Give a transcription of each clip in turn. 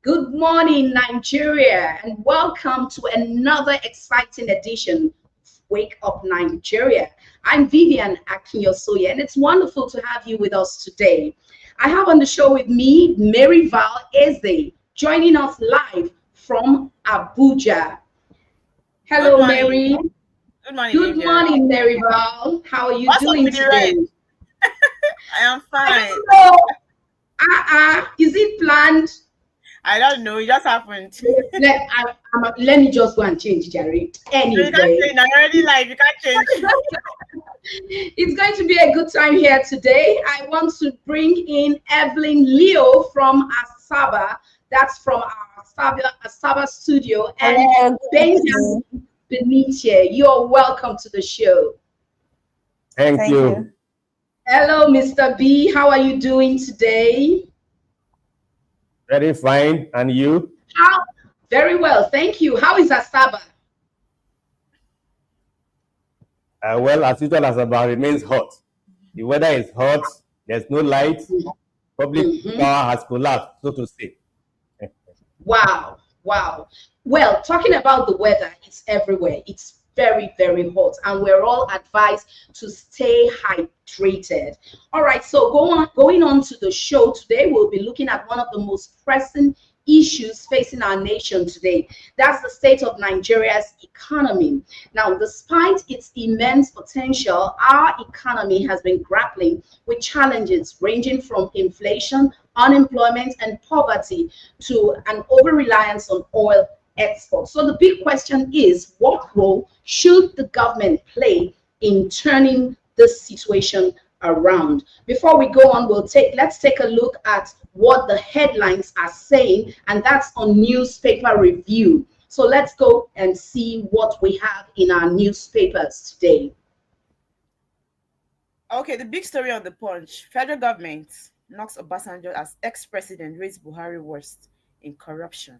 Good morning, Nigeria, and welcome to another exciting edition of Wake Up Nigeria. I'm Vivian Akinyosoye, and it's wonderful to have you with us today. I have on the show with me Mary Val Eze, joining us live from Abuja. Good Hello, morning. Mary. Good morning, Good Vivian. morning, Mary Val. How are you What's up doing with the today? rain? I am I fine. don't know. Is it planned? I don't know. It just happened. Let me just go and change, Jerry. No, you can't Anyway, change. I'm already live. You can't change. it's going to be a good time here today. I want to bring in Evelyn Leo from Asaba. That's from our Asaba studio. And Hello, Benjamin Benicia, you're welcome to the show. Thank you. Hello, Mr. B. How are you doing today? Very fine. And you? Very well, thank you. How is Asaba? Well, as usual, Asaba remains hot. The weather is hot. There's no light. Public power has collapsed, so to say. Wow. Well, talking about the weather, it's everywhere. It's very, very hot, and we're all advised to stay hydrated. All right, so going on to the show today, we'll be looking at one of the most pressing issues facing our nation today. That's the state of Nigeria's economy. Now, despite its immense potential, our economy has been grappling with challenges ranging from inflation, unemployment, and poverty to an over-reliance on oil exports. So the big question is, what role should the government play in turning this situation around? Before we go on, let's take a look at what the headlines are saying, and that's on newspaper review. So let's go and see what we have in our newspapers today. Okay, the big story on the Punch. Federal government knocks Obasanjo as ex-president rates Buhari worst in corruption.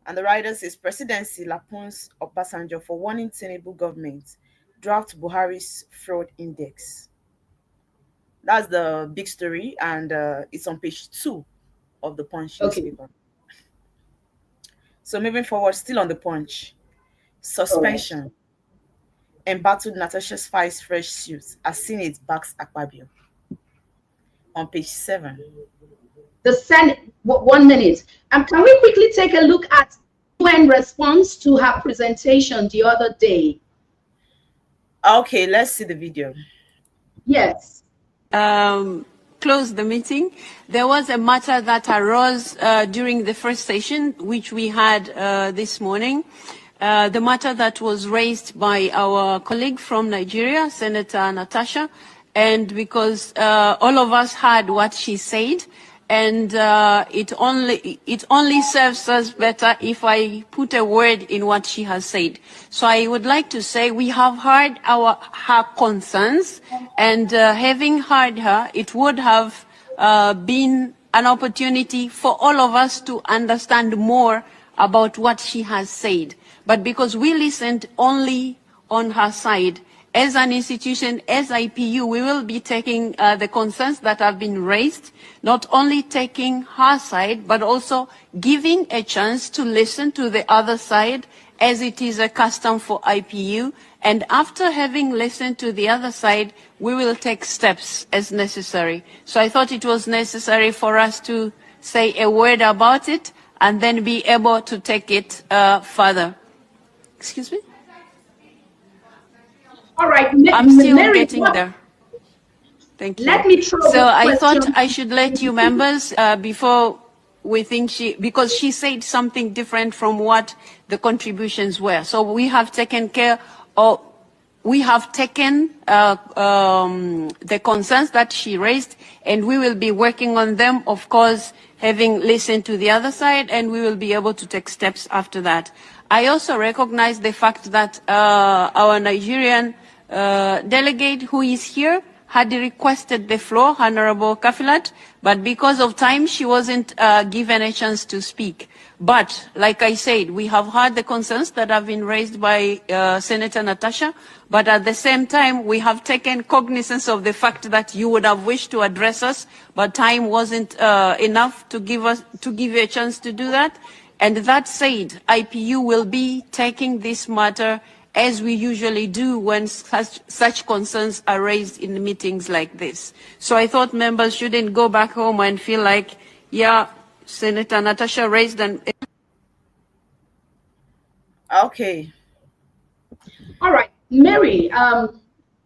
And the writer says presidency lapons Obasanjo for warning Tinubu government draft Buhari's fraud index. That's the big story, and it's on page 2 of the Punch newspaper. So moving forward, still on the Punch. Suspension. Embattled Natasha's files fresh suits as Senate backs Akpabio. On page 7. The Senate, 1 minute. Can we quickly take a look at UN response to her presentation the other day? Okay, let's see the video. Yes. Close the meeting. There was a matter that arose during the first session, which we had this morning. The matter that was raised by our colleague from Nigeria, Senator Natasha, and because all of us heard what she said, and it only serves us better if I put a word in what she has said. So I would like to say we have heard her concerns, and having heard her, it would have been an opportunity for all of us to understand more about what she has said. But because we listened only on her side, as an institution, as IPU, we will be taking the concerns that have been raised, not only taking her side, but also giving a chance to listen to the other side, as it is a custom for IPU. And after having listened to the other side, we will take steps as necessary. So I thought it was necessary for us to say a word about it and then be able to take it further. Excuse me? All right. I'm still getting there. Thank you. Let me throw So I thought I should let you members before we think because she said something different from what the contributions were. So we have taken care of, we have taken the concerns that she raised, and we will be working on them, of course, having listened to the other side, and we will be able to take steps after that. I also recognize the fact that our Nigerian delegate who is here had requested the floor, Honorable Kafilat, but because of time, she wasn't given a chance to speak. But, like I said, we have heard the concerns that have been raised by Senator Natasha, but at the same time, we have taken cognizance of the fact that you would have wished to address us, but time wasn't enough to give you a chance to do that. And that said, IPU will be taking this matter as we usually do when such concerns are raised in meetings like this. So I thought members shouldn't go back home and feel like, yeah, Senator Natasha raised an... Okay. All right, Mary,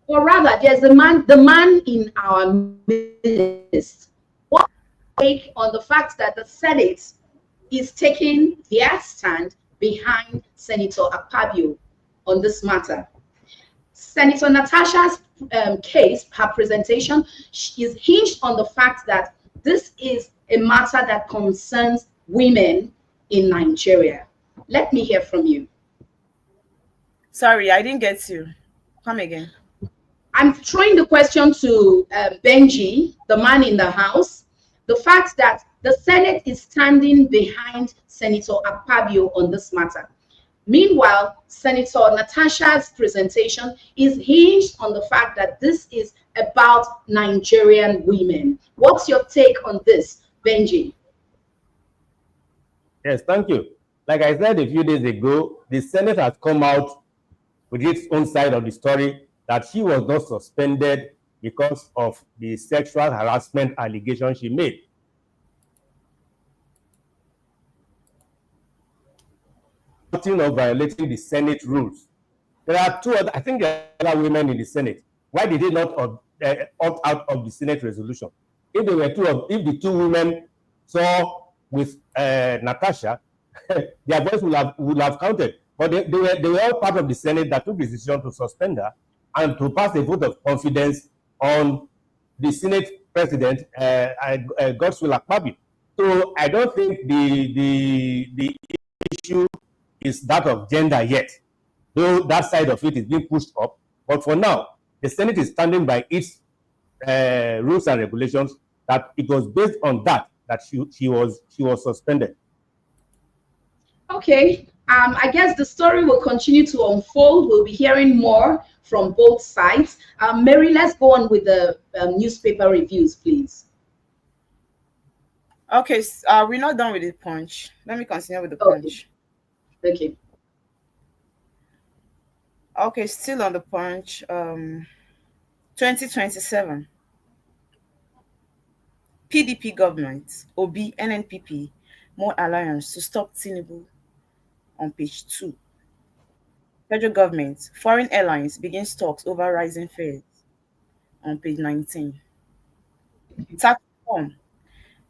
or rather, there's the man in our midst. What take on the fact that the Senate is taking their stand behind Senator Akpabio on this matter? Senator Natasha's case, her presentation, is hinged on the fact that this is a matter that concerns women in Nigeria. Let me hear from you. Sorry, I didn't get you. Come again. I'm throwing the question to Benji, the man in the house. The fact that the Senate is standing behind Senator Akpabio on this matter. Meanwhile, Senator Natasha's presentation is hinged on the fact that this is about Nigerian women. What's your take on this, Benji? Yes, thank you. Like I said a few days ago, the Senate has come out with its own side of the story that she was not suspended because of the sexual harassment allegation she made. Of violating the Senate rules. There are two other, I think there are other women in the Senate. Why did they not opt out of the Senate resolution? If there were if the two women saw with Natasha, their voice would have counted. But they were all part of the Senate that took the decision to suspend her and to pass a vote of confidence on the Senate President, Godswill Akpabio. So I don't think the issue is that of gender yet, though that side of it is being pushed up. But for now, the Senate is standing by its rules and regulations that it was based on that she was suspended. Okay, I guess the story will continue to unfold. We'll be hearing more from both sides. Mary, let's go on with the newspaper reviews, please. Okay, we're not done with the punch. Let me continue with the punch. Okay. Okay, still on the punch. 2027. PDP government, Obi, NNPP, more alliance to stop Tinubu on page 2. Federal government, foreign airlines begins talks over rising fares on page 19. Tax reform,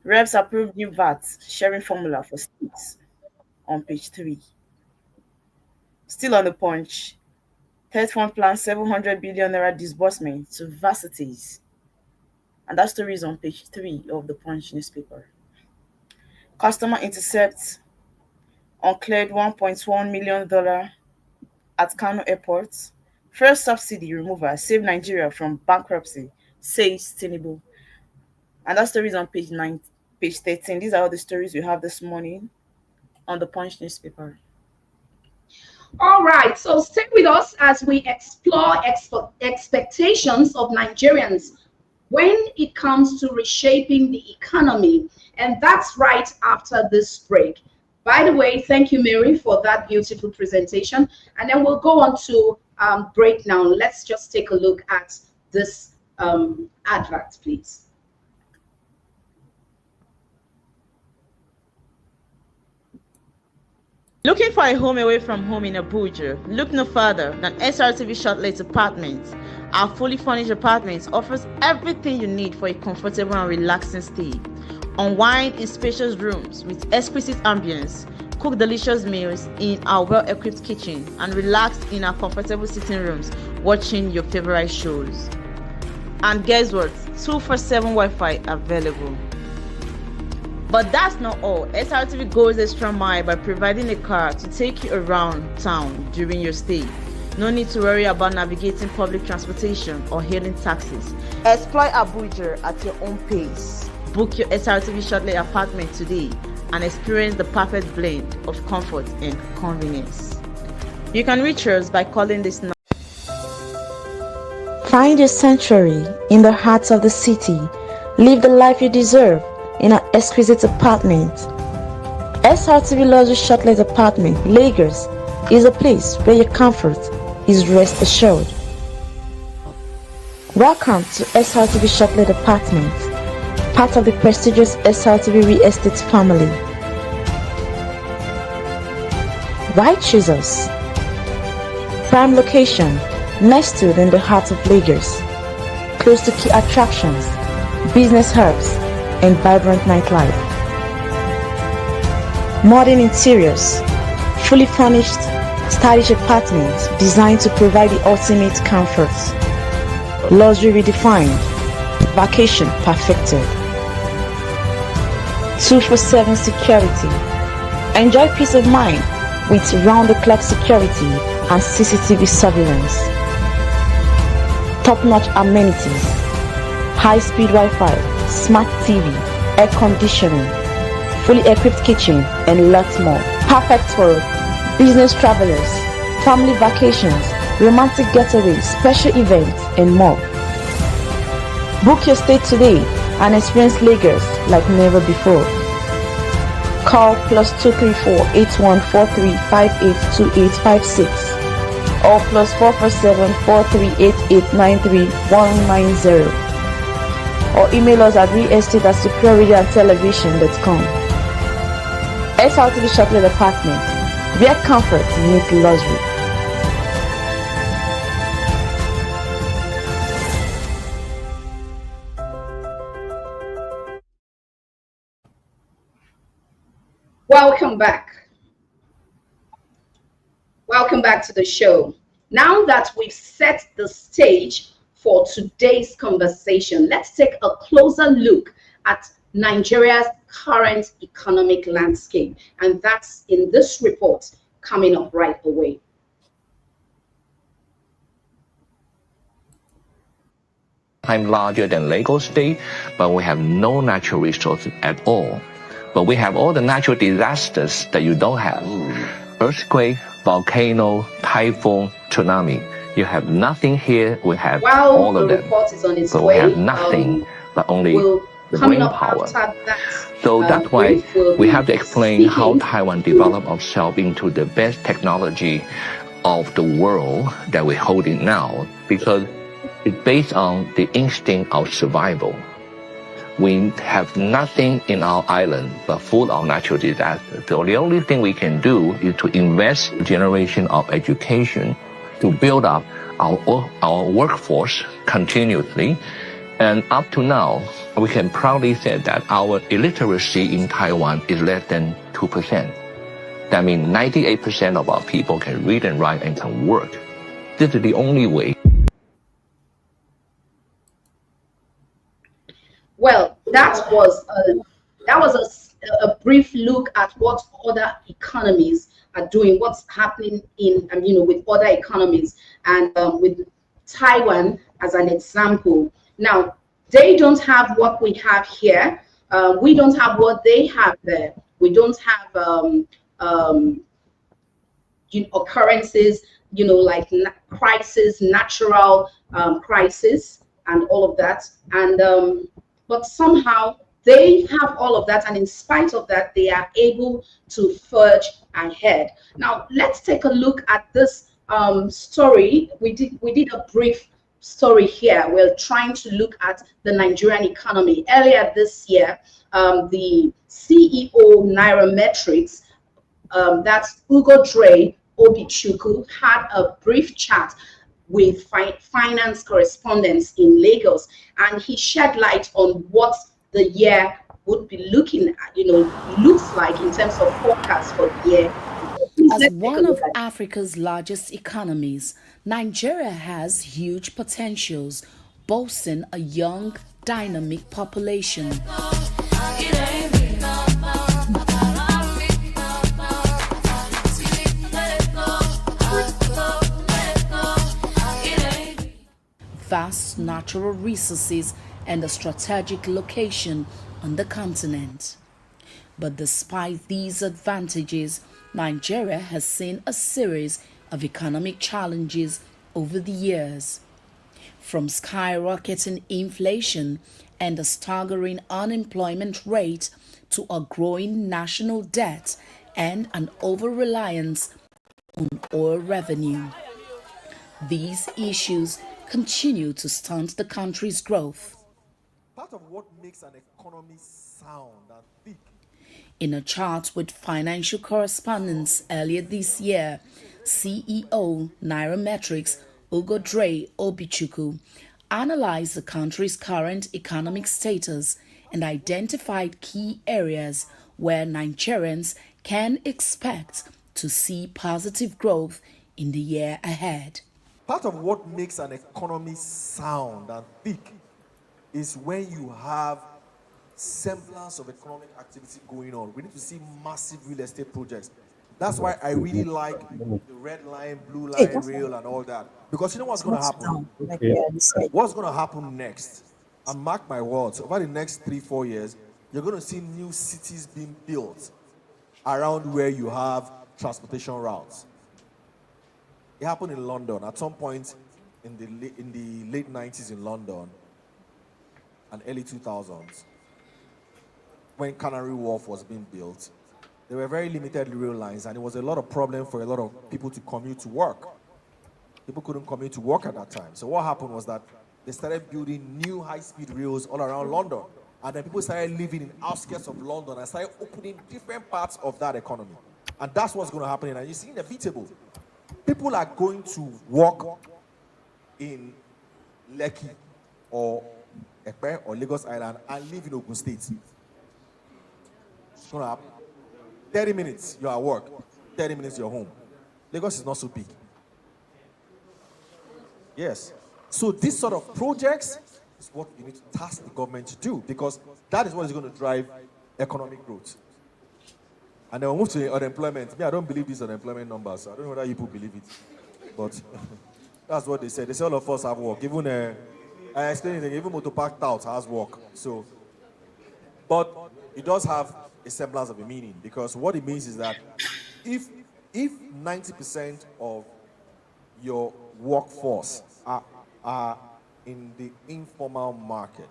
reps approve new VAT sharing formula for states on page 3. Still on the punch, Third Fund plan 700 billion naira disbursement to varsities. And that story is on page 3 of the Punch newspaper. Customer intercepts uncleared $1.1 million at Kano Airport. First subsidy remover save Nigeria from bankruptcy, says Tinubu. And that story is on page 13. These are all the stories we have this morning on the Punch newspaper. All right, so stay with us as we explore expectations of Nigerians when it comes to reshaping the economy. And that's right after this break. By the way, thank you, Mary, for that beautiful presentation. And then we'll go on to break now. Let's just take a look at this advert, please. Looking for a home away from home in Abuja? Look no further than Srtv Shortlet Apartments. Our fully furnished apartments offers everything you need for a comfortable and relaxing stay. Unwind in spacious rooms with exquisite ambience, cook delicious meals in our well-equipped kitchen, and relax in our comfortable sitting rooms watching your favorite shows. And guess what? 247 Wi-Fi available. But that's not all. Srtv goes extra mile by providing a car to take you around town during your stay. No need to worry about navigating public transportation or hailing taxis. Explore Abuja at your own pace. Book your SRTV shortly apartment today and experience the perfect blend of comfort and convenience. You can reach us by calling this number. Find your sanctuary in the heart of the city. Live the life you deserve in an exquisite apartment. SRTV Luxury Shortlet Apartment, Lagos, is a place where your comfort is rest assured. Welcome to SRTV Shortlet Apartment, part of the prestigious SRTV Real Estate family. Why choose us? Prime location, nestled in the heart of Lagos, close to key attractions, business hubs, and vibrant nightlife. Modern interiors, fully furnished, stylish apartments designed to provide the ultimate comfort. Luxury redefined, vacation perfected. 24/7 security. Enjoy peace of mind with round-the-clock security and CCTV surveillance. Top-notch amenities, high-speed Wi-Fi, smart TV, air conditioning, fully equipped kitchen, and lots more. Perfect for business travelers, family vacations, romantic getaways, special events, and more. Book your stay today and experience Lagos like never before. Call +234 8143 582856 or +447 4388 93190 or email us at realestate@superiorradioandtelevision.com. SRTV Shortlet Apartment, where comfort meets luxury. Welcome back. Welcome back to the show. Now that we've set the stage for today's conversation, let's take a closer look at Nigeria's current economic landscape. And that's in this report coming up right away. Time larger than Lagos State, but we have no natural resources at all. But we have all the natural disasters that you don't have. Earthquake, volcano, typhoon, tsunami. You have nothing here, we have all of them. The report is on its but way. We have nothing, but only the brain power. So that's why we have to explain how Taiwan developed itself into the best technology of the world that we're holding now, because it's based on the instinct of survival. We have nothing in our island but full of natural disasters. So the only thing we can do is to invest in generation of education to build up our workforce continuously. And up to now, we can proudly say that our illiteracy in Taiwan is less than 2%. That means 98% of our people can read and write and can work. This is the only way. Well, that was a brief look at what other economies are doing, what's happening in with other economies, and with Taiwan as an example. Now, they don't have what we have here. We don't have what they have there. We don't have occurrences, like crisis, natural crisis, and all of that. And but somehow they have all of that, and in spite of that, they are able to forge ahead. Now, let's take a look at this story. We did a brief story here. We're trying to look at the Nigerian economy. Earlier this year, the CEO Nairametrics, that's Ugodre Obichukwu, had a brief chat with finance correspondents in Lagos, and he shed light on what the year would be looking at, looks like in terms of forecast for the year. As one of Africa's largest economies, Nigeria has huge potentials, boasting a young, dynamic population. vast natural resources, and a strategic location on the continent. But despite these advantages, Nigeria has seen a series of economic challenges over the years. From skyrocketing inflation and a staggering unemployment rate to a growing national debt and an over-reliance on oil revenue. These issues continue to stunt the country's growth. Part of what makes an economy sound and big. In a chart with financial correspondents earlier this year, CEO Nairametrics Ugodre Obichukwu analyzed the country's current economic status and identified key areas where Nigerians can expect to see positive growth in the year ahead. Part of what makes an economy sound and big is when you have semblance of economic activity going on. We need to see massive real estate projects. That's why I really like the red line, blue line, rail, and all that. Because you know what's going to happen? What's going to happen next? And mark my words, over the next 3-4 years, you're going to see new cities being built around where you have transportation routes. It happened in London at some point in the late 90s in London and early 2000s. When Canary Wharf was being built, there were very limited rail lines, and it was a lot of problem for a lot of people to commute to work. People couldn't commute to work at that time. So what happened was that they started building new high-speed rails all around London, and then people started living in outskirts of London and started opening different parts of that economy. And that's what's going to happen, and you see inevitable. People are going to work in Lekki or Ekpe or Lagos Island and live in Ogun State. It's going to happen. 30 minutes, you're at work. 30 minutes, you're home. Lagos is not so big. Yes. So this sort of projects is what you need to task the government to do, because that is what is going to drive economic growth. And then we'll move to unemployment. Me, I don't believe these unemployment numbers. I don't know whether you people believe it. But that's what they said. They say all of us have work. Even, I explained it, even Motopark Tout has work. So, but it does have a semblance of a meaning, because what it means is that if 90% of your workforce are in the informal market,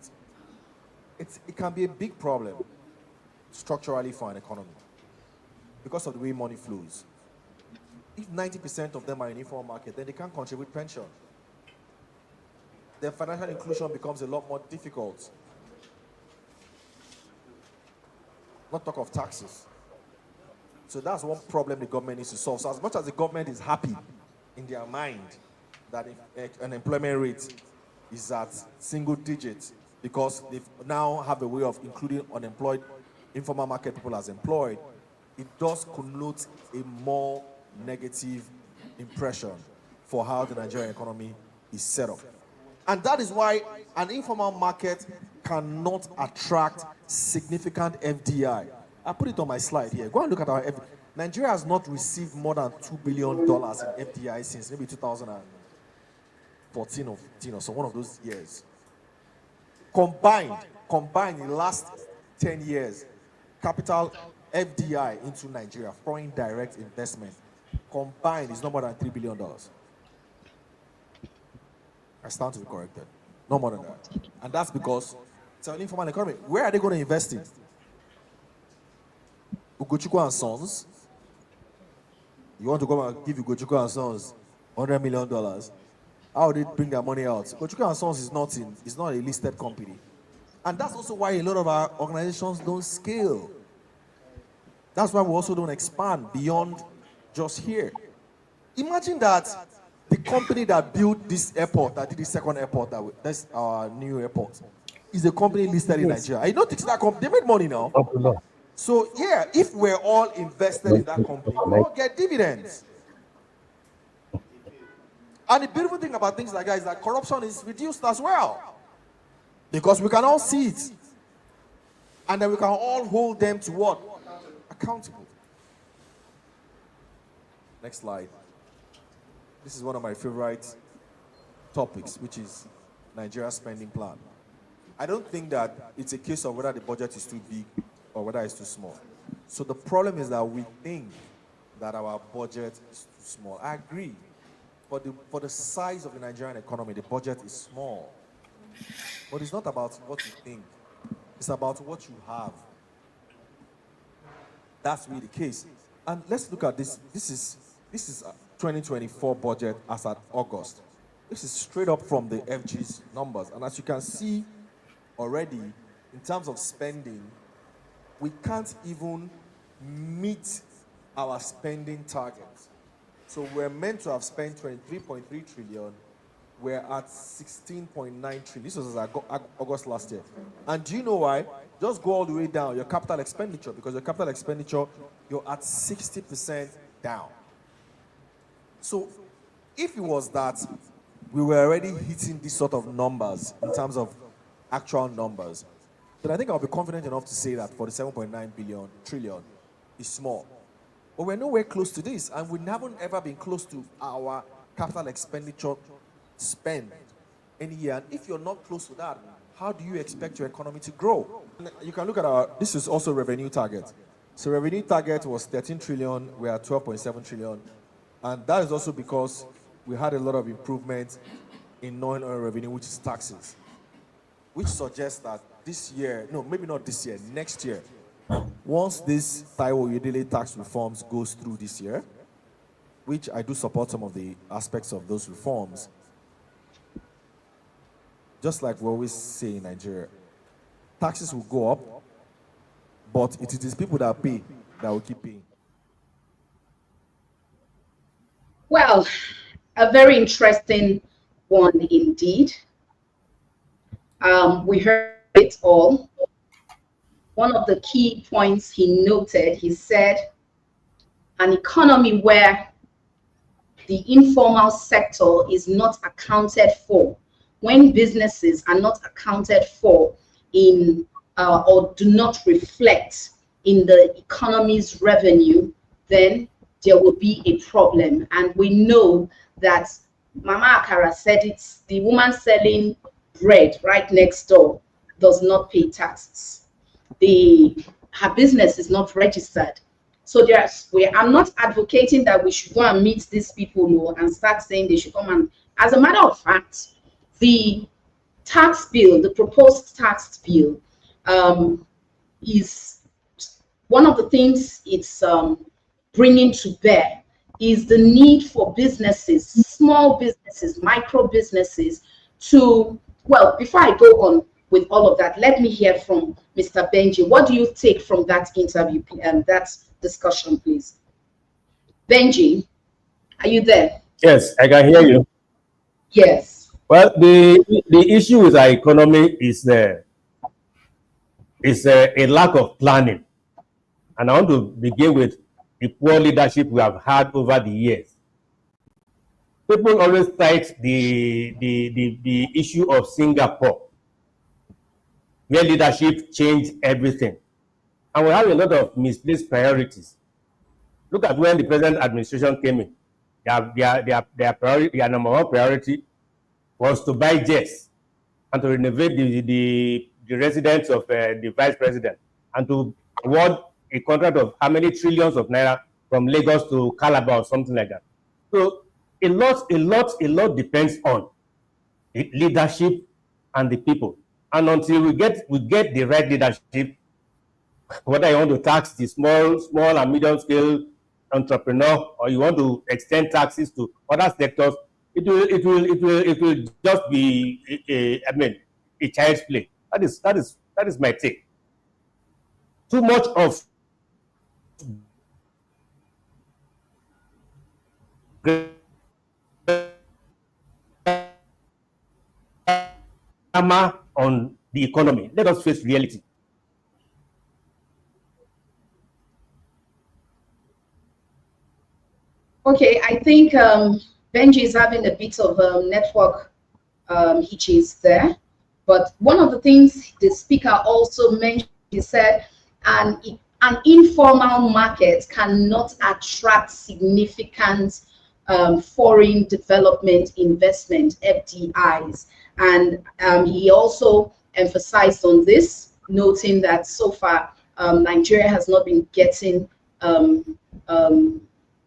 it can be a big problem structurally for an economy because of the way money flows. If 90% of them are in the informal market, then they can't contribute pension. Then financial inclusion becomes a lot more difficult. Not talk of taxes. So that's one problem the government needs to solve. So as much as the government is happy in their mind that unemployment rate is at single digits, because they now have a way of including unemployed informal market people as employed, it does connote a more negative impression for how the Nigerian economy is set up. And that is why an informal market cannot attract significant FDI. I put it on my slide here. Go and look at our FDI. Nigeria has not received more than $2 billion in FDI since maybe 2014 or 15 or so, one of those years. Combined in the last 10 years, capital FDI into Nigeria, foreign direct investment, combined is no more than $3 billion. I stand to be corrected. No more than that. And that's because it's an informal economy. Where are they going to invest in? Ugochukwu and Sons. You want to go and give Ugochukwu and Sons $100 million? How would they bring their money out? Ugochukwu and Sons is not a listed company. And that's also why a lot of our organizations don't scale. That's why we also don't expand beyond just here. Imagine that the company that built this airport, that did the second airport, that's our new airport, is a company listed in Nigeria. I don't think that company, they made money now. So yeah, if we're all invested in that company, we'll get dividends. And the beautiful thing about things like that is that corruption is reduced as well. Because we can all see it. And then we can all hold them to what? Accountable. Next slide. This is one of my favorite topics, which is Nigeria's spending plan. I don't think that it's a case of whether the budget is too big or whether it's too small. So the problem is that we think that our budget is too small. I agree. For the size of the Nigerian economy, the budget is small. But it's not about what you think. It's about what you have. That's really the case. And let's look at this. This is a 2024 budget as at August. This is straight up from the FG's numbers. And as you can see already, in terms of spending, we can't even meet our spending targets. So we're meant to have spent 23.3 trillion. We're at 16.9 trillion. This was as August last year. And do you know why? Just go all the way down, your capital expenditure, because your capital expenditure, you're at 60% down. So if it was that we were already hitting these sort of numbers in terms of actual numbers, then I think I'll be confident enough to say that 47.9 trillion is small. But we're nowhere close to this, and we haven't ever been close to our capital expenditure spend any year. And if you're not close to that, how do you expect your economy to grow? And you can look at this is also revenue target. So revenue target was 13 trillion, we're at 12.7 trillion. And that is also because we had a lot of improvements in non-oil revenue, which is taxes, which suggests that this year, no, maybe not this year, next year, once this Taiwo Yedele tax reforms goes through this year, which I do support some of the aspects of those reforms, just like we always say in Nigeria, taxes will go up, but it is people that pay that will keep paying. Well, a very interesting one indeed. We heard it all. One of the key points he noted, he said, an economy where the informal sector is not accounted for, when businesses are not accounted for in or do not reflect in the economy's revenue, then there will be a problem. And we know that Mama Akara said it's the woman selling bread right next door does not pay taxes. Her business is not registered. So I'm not advocating that we should go and meet these people and start saying they should come. And as a matter of fact, the tax bill, the proposed tax bill, is one of the things it's bringing to bear is the need for businesses, small businesses, micro businesses to, well, before I go on with all of that, let me hear from Mr. Benji. What do you take from that interview and that discussion, please? Benji, are you there? Yes, I can hear you. Yes. Well, the issue with our economy is a lack of planning. And I want to begin with the poor leadership we have had over the years. People always cite the issue of Singapore, where leadership changed everything. And we have a lot of misplaced priorities. Look at when the present administration came in. Their number one priority was to buy jets and to renovate the residence of the vice president and to award a contract of how many trillions of naira from Lagos to Calabar or something like that. So a lot depends on leadership and the people. And until we get the right leadership, whether you want to tax the small and medium scale entrepreneur or you want to extend taxes to other sectors, it will just be a child's play. That is my take. Too much of drama on the economy. Let us face reality. Okay, I think Benji is having a bit of network hitches there. But one of the things the speaker also mentioned, he said, an informal market cannot attract significant foreign development investment, FDIs. And he also emphasized on this, noting that so far Nigeria has not been getting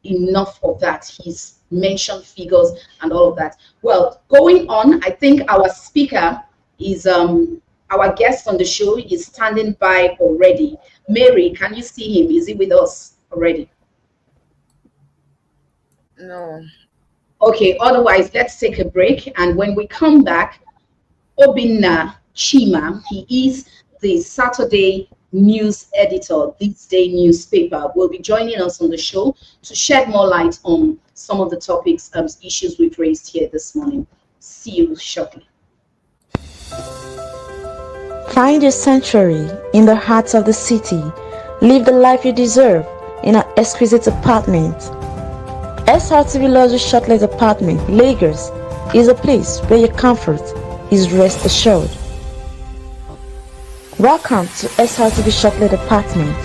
enough of that. He's mentioned figures and all of that. Well, going on, I think our speaker is our guest on the show is standing by already. Mary, can you see him? Is he with us already? No. Okay, otherwise let's take a break, and when we come back, Obinna Chima, he is the Saturday news editor, This Day newspaper, will be joining us on the show to shed more light on some of the topics, issues we've raised here this morning. See you shortly. Find your sanctuary in the heart of the city. Live the life you deserve in an exquisite apartment. Srtv Luxury Shortlet Apartment, Lagos, is a place where your comfort is rest assured. Welcome to Srtv Shortlet Apartment,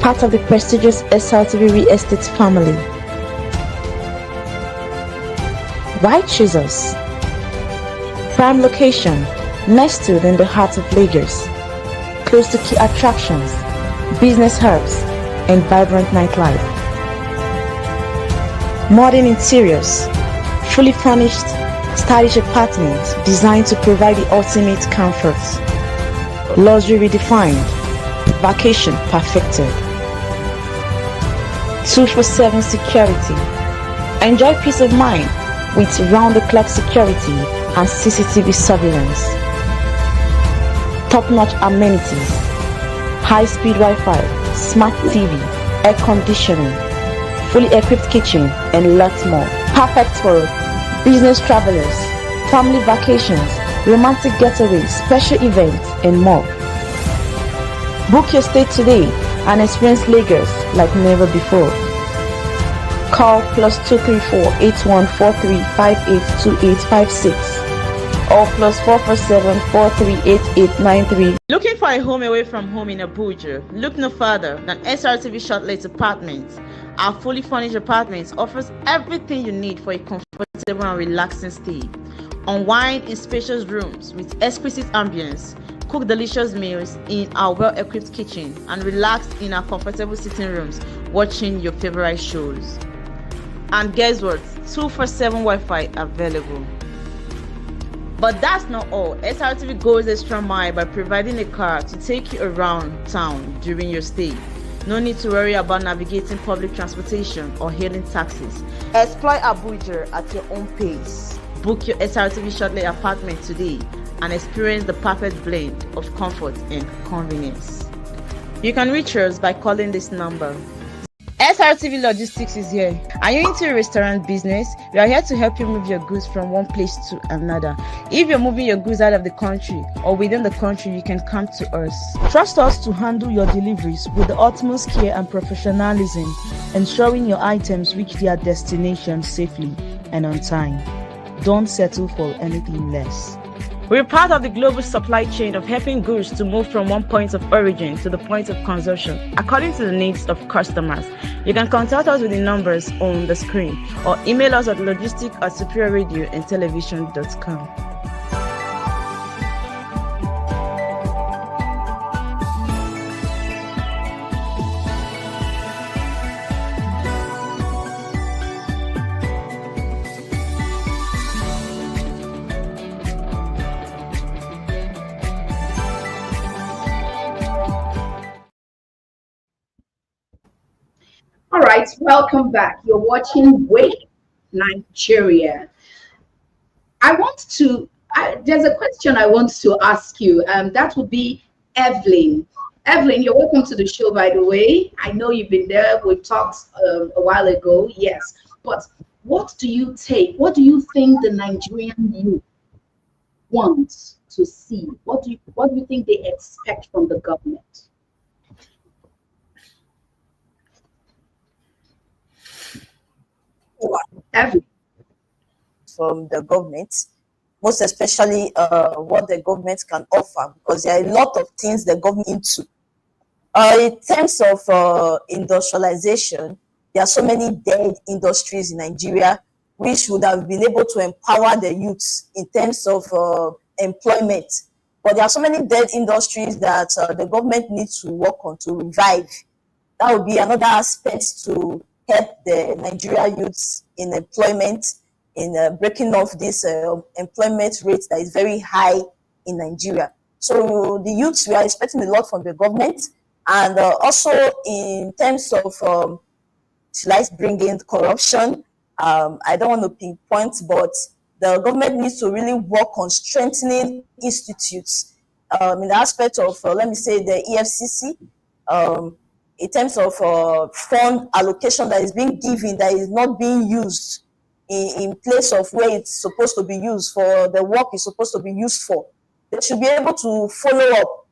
part of the prestigious Srtv Real Estate family. Why choose us? Prime location, nestled in the heart of Lagos, close to key attractions, business hubs, and vibrant nightlife. Modern interiors, fully furnished, stylish apartments designed to provide the ultimate comfort. Luxury redefined, vacation perfected. 24/7 security. Enjoy peace of mind with round-the-clock security and CCTV surveillance. Top-notch amenities, high-speed Wi-Fi, smart TV, air conditioning, fully equipped kitchen, and lots more. Perfect for business travelers, family vacations, romantic getaways, special events, and more. Book your stay today and experience Lagos like never before. Call +234 8143 582856 or +447 438893. Looking for a home away from home in Abuja? Look no further than Srtv Shortlet Apartments. Our fully furnished apartments offers everything you need for a comfortable and relaxing stay. Unwind in spacious rooms with exquisite ambience. Cook delicious meals in our well-equipped kitchen and relax in our comfortable sitting rooms watching your favorite shows. And guess what? 24/7 Wi-Fi available. But that's not all. Srtv goes extra mile by providing a car to take you around town during your stay. No need to worry about navigating public transportation or hailing taxis. Explore Abuja at your own pace. Book your Srtv Shortlet apartment today and experience the perfect blend of comfort and convenience. You can reach us by calling this number. Srtv Logistics is here. Are you into a restaurant business? We are here to help you move your goods from one place to another. If you're moving your goods out of the country or within the country, you can come to us. Trust us to handle your deliveries with the utmost care and professionalism, ensuring your items reach their destination safely and on time. Don't settle for anything less. We're part of the global supply chain of helping goods to move from one point of origin to the point of consumption according to the needs of customers. You can contact us with the numbers on the screen or email us at logistic@superiorradioandtelevision.com. All right, welcome back. You're watching Wake Nigeria. There's a question I want to ask you. That would be Evelyn. Evelyn, you're welcome to the show, by the way. I know you've been there. We talked a while ago, yes. But what do you think the Nigerian youth wants to see? What do you think they expect from the government? From the government, most especially what the government can offer, because there are a lot of things the government into. In terms of industrialization, there are so many dead industries in Nigeria which would have been able to empower the youths in terms of employment. But there are so many dead industries that the government needs to work on to revive. That would be another aspect to help the Nigeria youths in employment, in breaking off this employment rate that is very high in Nigeria. So the youths, we are expecting a lot from the government, and also in terms of should I bring in corruption? I don't want to pinpoint, but the government needs to really work on strengthening institutes in the aspect of, let me say, the EFCC, in terms of fund allocation that is being given, that is not being used in place of where it's supposed to be used for, the work is supposed to be used for. They should be able to follow up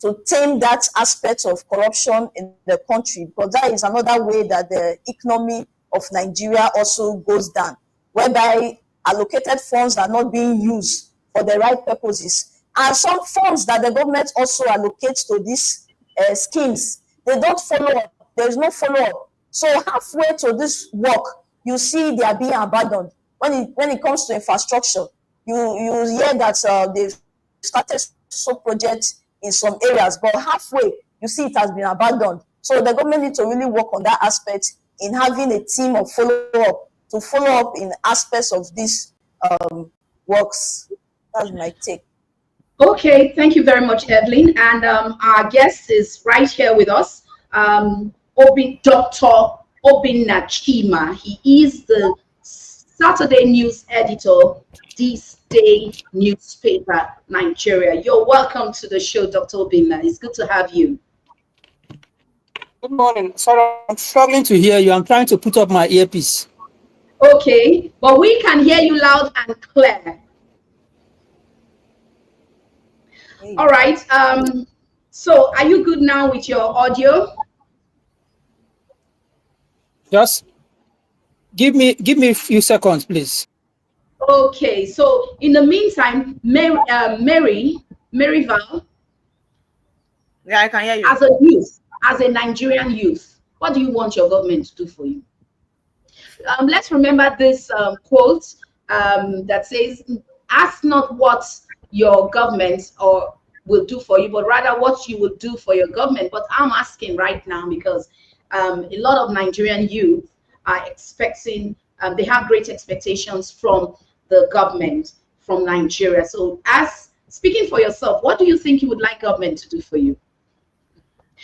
to tame that aspect of corruption in the country, because that is another way that the economy of Nigeria also goes down, whereby allocated funds are not being used for the right purposes. And some funds that the government also allocates to these schemes, they don't follow up. There is no follow-up. So halfway to this work, you see they are being abandoned. When it comes to infrastructure, you hear that they've started some projects in some areas, but halfway you see it has been abandoned. So the government needs to really work on that aspect in having a team of follow-up to follow up in aspects of these works. That's my take. Okay, thank you very much, Evelyn. And our guest is right here with us, Dr. Obinna Chima. He is the Saturday news editor, This Day newspaper, Nigeria. You're welcome to the show, Dr. Obinna. It's good to have you. Good morning. Sorry, I'm struggling to hear you. I'm trying to put up my earpiece. Okay, but we can hear you loud and clear. All right. So are you good now with your audio? Just give me a few seconds, please. Okay. So in the meantime, Mary Val. Yeah, I can hear you. As a youth, as a Nigerian youth, what do you want your government to do for you? Let's remember this quote that says, ask not what your government will do for you, but rather what you will do for your government. But I'm asking right now because a lot of Nigerian youth are expecting, they have great expectations from the government, from Nigeria. So as speaking for yourself, what do you think you would like government to do for you?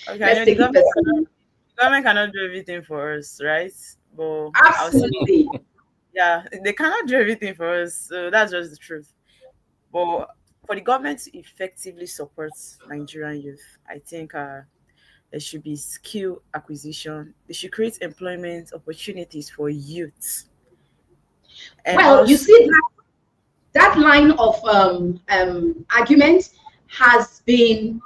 Okay, the government cannot do everything for us, right? But absolutely, yeah, they cannot do everything for us. So that's just the truth. But for the government to effectively support Nigerian youth, I think there should be skill acquisition. They should create employment opportunities for youths. And well, also, you see that line of argument has been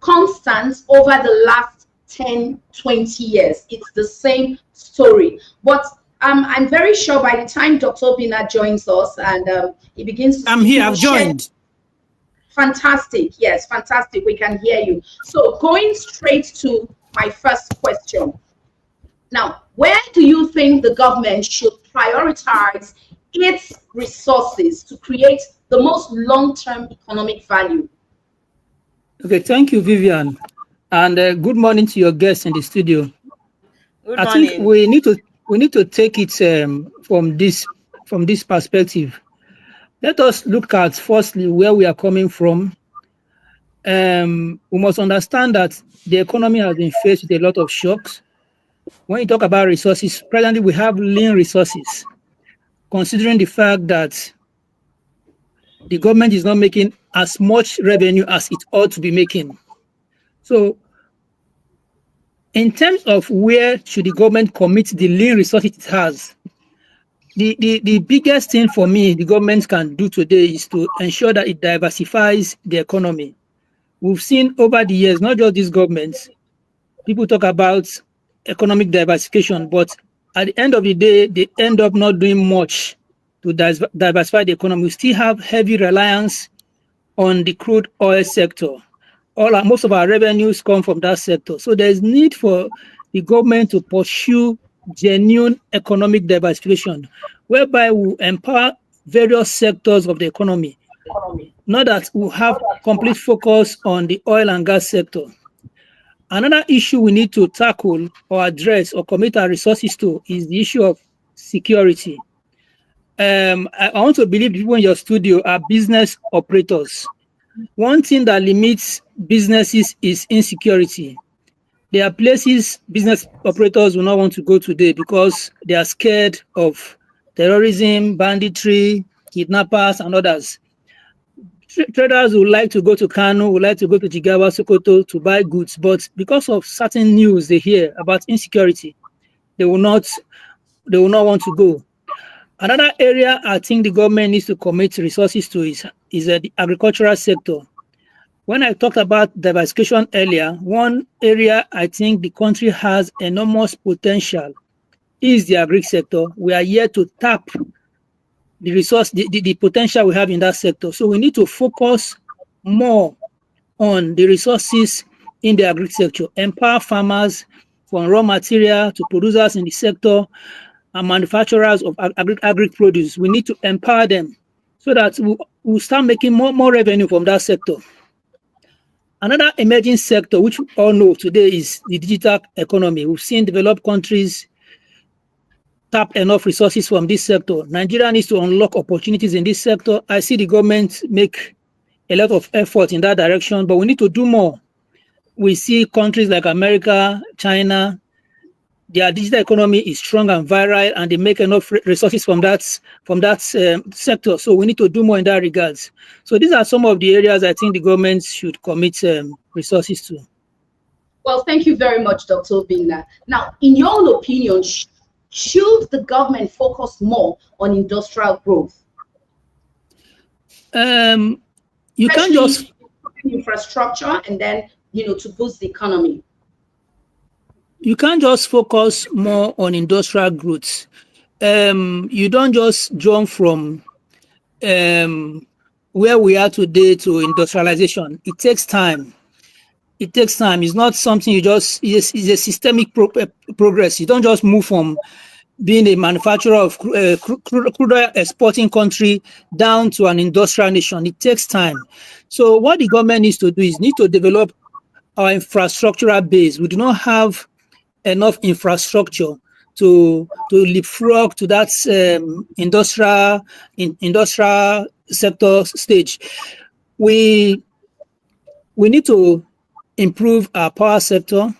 constant over the last 10, 20 years. It's the same story. But I'm very sure by the time Dr. Obinna joins us and he begins to I'm here, I've joined. Fantastic. Yes, fantastic. We can hear you. So going straight to my first question. Now, where do you think the government should prioritize its resources to create the most long-term economic value? Okay, thank you, Vivian. And good morning to your guests in the studio. Good morning. I think we need to take it from this perspective. Let us look at firstly where we are coming from. We must understand that the economy has been faced with a lot of shocks. When you talk about resources, presently we have lean resources, considering the fact that the government is not making as much revenue as it ought to be making. So in terms of where should the government commit the lean resources it has, the biggest thing for me the government can do today is to ensure that it diversifies the economy. We've seen over the years, not just this government, people talk about economic diversification, but at the end of the day, they end up not doing much to diversify the economy. We still have heavy reliance on the crude oil sector. Most of our revenues come from that sector. So there's need for the government to pursue genuine economic diversification, whereby we empower various sectors of the economy. Not that we have complete focus on the oil and gas sector. Another issue we need to tackle or address or commit our resources to is the issue of security. I want to believe people in your studio are business operators. One thing that limits businesses is insecurity. There are places business operators will not want to go today because they are scared of terrorism, banditry, kidnappers, and others. Traders would like to go to Kano, would like to go to Jigawa, Sokoto to buy goods, but because of certain news they hear about insecurity, they will not want to go. Another area I think the government needs to commit resources to is the agricultural sector. When I talked about diversification earlier, one area I think the country has enormous potential is the agri sector. We are yet to tap the resource, the potential we have in that sector. So we need to focus more on the resources in the agri sector, empower farmers from raw material to producers in the sector and manufacturers of agri produce. We need to empower them so that we'll start making more revenue from that sector. Another emerging sector, which we all know today, is the digital economy. We've seen developed countries tap enough resources from this sector. Nigeria needs to unlock opportunities in this sector. I see the government make a lot of effort in that direction, but we need to do more. We see countries like America, China, their digital economy is strong and viral, and they make enough resources from that sector. So we need to do more in that regards. So these are some of the areas I think the government should commit resources to. Well, thank you very much, Dr. Obinna. Now, in your own opinion, should the government focus more on industrial growth? You can't just infrastructure and then to boost the economy. You can't just focus more on industrial growth. You don't just jump from where we are today to industrialization. It takes time. It's not something you just, it's a systemic progress. You don't just move from being a manufacturer of crude oil exporting country down to an industrial nation. It takes time. So what the government needs to do is need to develop our infrastructural base. We do not have enough infrastructure to leapfrog to that industrial sector stage. We need to improve our power sector.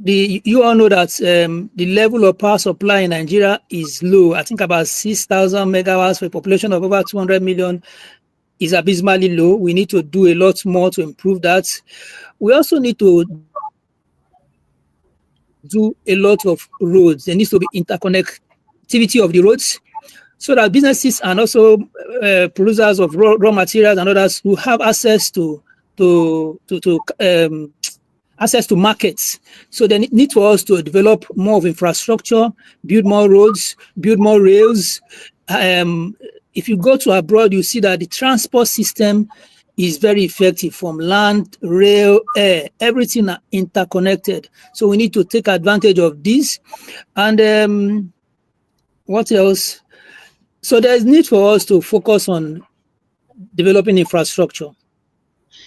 You all know that the level of power supply in Nigeria is low. I think about 6,000 megawatts for a population of over 200 million is abysmally low. We need to do a lot more to improve that. We also need to do a lot of roads. There needs to be interconnectivity of the roads so that businesses and also producers of raw materials and others who have access to markets. So they need for us to develop more of infrastructure, build more roads, build more rails. If you go to abroad, you see that the transport system is very effective, from land, rail, air, everything are interconnected. So we need to take advantage of this. And what else? So there's need for us to focus on developing infrastructure.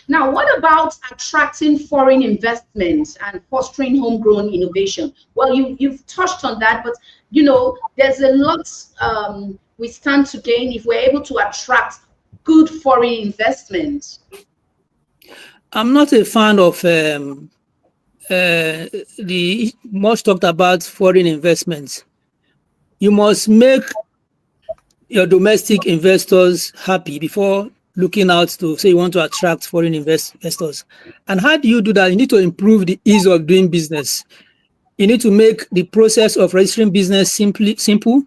Now, what about attracting foreign investments and fostering homegrown innovation? Well, you've touched on that, but there's a lot we stand to gain if we're able to attract good foreign investment. I'm not a fan of the much talked about foreign investments. You must make your domestic investors happy before looking out to say you want to attract foreign investors. And how do you do that? You need to improve the ease of doing business. You need to make the process of registering business simple,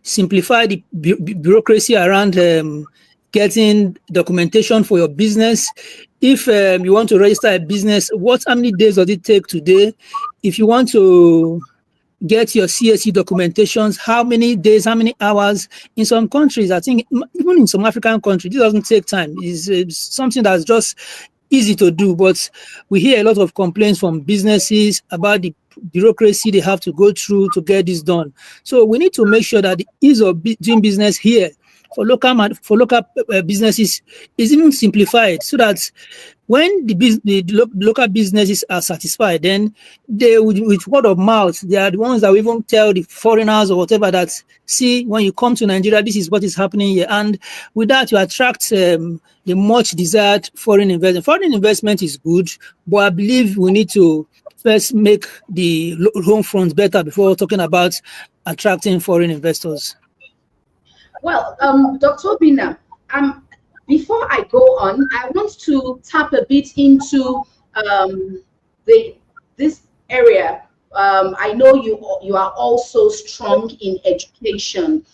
simplify the bureaucracy around getting documentation for your business. If you want to register a business, how many days does it take today? If you want to get your CSE documentations, how many days, how many hours? In some countries, I think even in some African countries, this doesn't take time. It's something that's just easy to do, but we hear a lot of complaints from businesses about the bureaucracy they have to go through to get this done. So we need to make sure that the ease of doing business here for local businesses is even simplified, so that when the local businesses are satisfied, then they, with word of mouth, they are the ones that will even tell the foreigners or whatever that, see, when you come to Nigeria, this is what is happening here. And with that, you attract the much desired foreign investment. Foreign investment is good, but I believe we need to first make the home front better before talking about attracting foreign investors. Well, Dr. Bina, before I go on, I want to tap a bit into this area. I know you are also strong in education.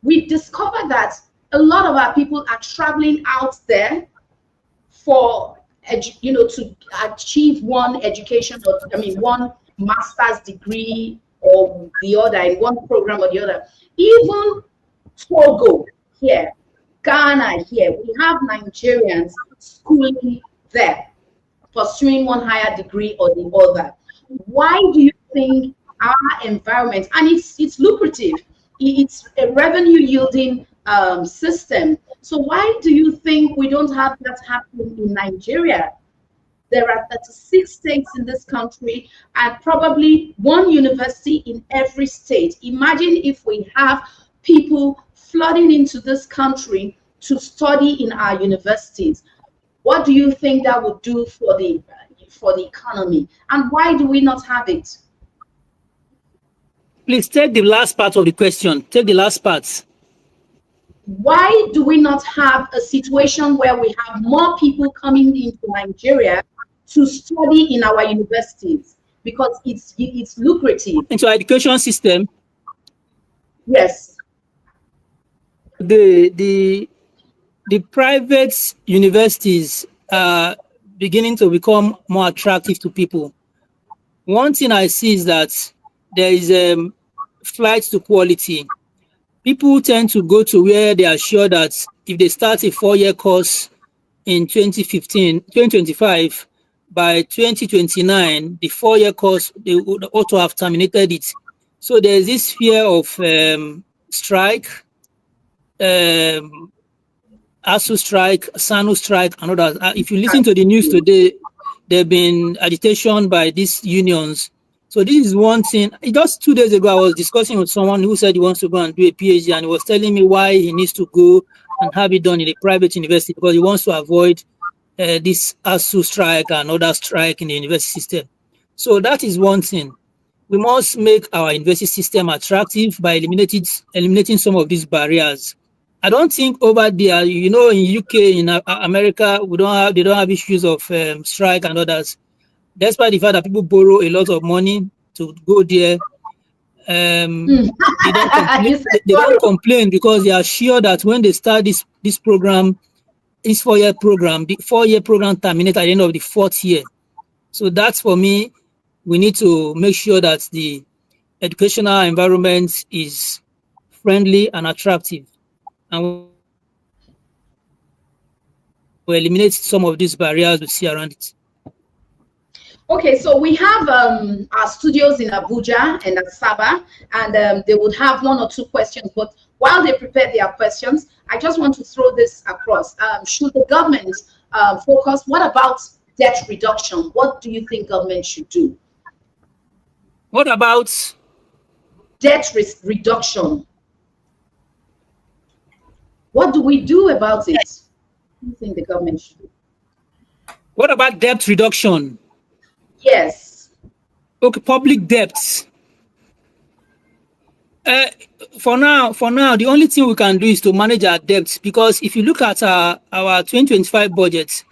We discovered that a lot of our people are traveling out there for to achieve one education, or one master's degree or the other, in one program or the other. Even Togo here, Ghana here, we have Nigerians schooling there, pursuing one higher degree or the other. Why do you think our environment, and it's lucrative, it's a revenue yielding system, so why do you think we don't have that happening in Nigeria? There are 36 states in this country and probably one university in every state. Imagine if we have people flooding into this country to study in our universities. What do you think that would do for the economy? And why do we not have it? Please take the last part of the question. Take the last part. Why do we not have a situation where we have more people coming into Nigeria to study in our universities? Because it's lucrative. Into our education system? Yes. The private universities are beginning to become more attractive to people. One thing I see is that there is a flight to quality. People tend to go to where they are sure that if they start a 4-year course in 2025, by 2029, the 4-year course, they would ought to have terminated it. So there's this fear of strike, ASU strike, SANU strike, and others. If you listen to the news today, there have been agitation by these unions. So this is one thing. Just 2 days ago, I was discussing with someone who said he wants to go and do a PhD, and he was telling me why he needs to go and have it done in a private university, because he wants to avoid this ASU strike and other strike in the university system. So that is one thing. We must make our university system attractive by eliminating some of these barriers. I don't think over there, in UK, in America, they don't have issues of strike and others. Despite the fact that people borrow a lot of money to go there, they don't complain because they are sure that when they start this program, this 4-year program, the 4-year program terminates at the end of the 4th year. So that's, for me, we need to make sure that the educational environment is friendly and attractive, and we eliminate some of these barriers we see around it. Okay, so we have our studios in Abuja and Asaba, and they would have 1 or 2 questions. But while they prepare their questions, I just want to throw this across. Should the government focus? What about debt reduction? What do you think government should do? What about debt reduction? What do we do about it? What do you think the government should do? What about debt reduction? Yes. Okay, public debts. For now, the only thing we can do is to manage our debts, because if you look at our 2025 budget,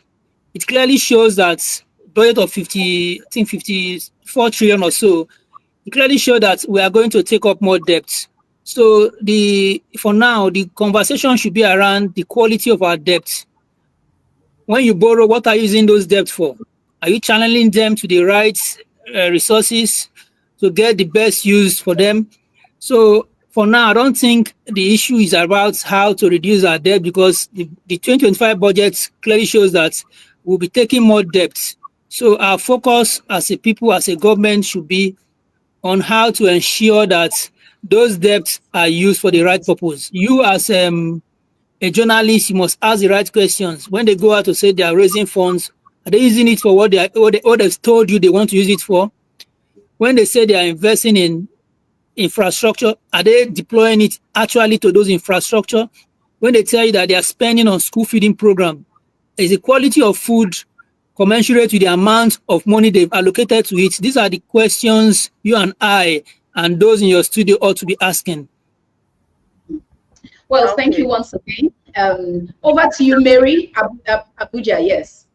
it clearly shows that budget of 54 trillion or so. It clearly shows that we are going to take up more debts. So for now, the conversation should be around the quality of our debt. When you borrow, what are you using those debts for? Are you channeling them to the right resources to get the best use for them? So for now, I don't think the issue is about how to reduce our debt, because the 2025 budget clearly shows that we'll be taking more debt So our focus as a people, as a government, should be on how to ensure that those debts are used for the right purpose. You as a journalist, you must ask the right questions. When they go out to say they are raising funds, are they using it for what they've told you they want to use it for? When they say they are investing in infrastructure, are they deploying it actually to those infrastructure? When they tell you that they are spending on school feeding program, is the quality of food commensurate with the amount of money they've allocated to it? These are the questions you and I and those in your studio ought to be asking. Well, thank you once again. Over to you, Mary. Abuja, yes.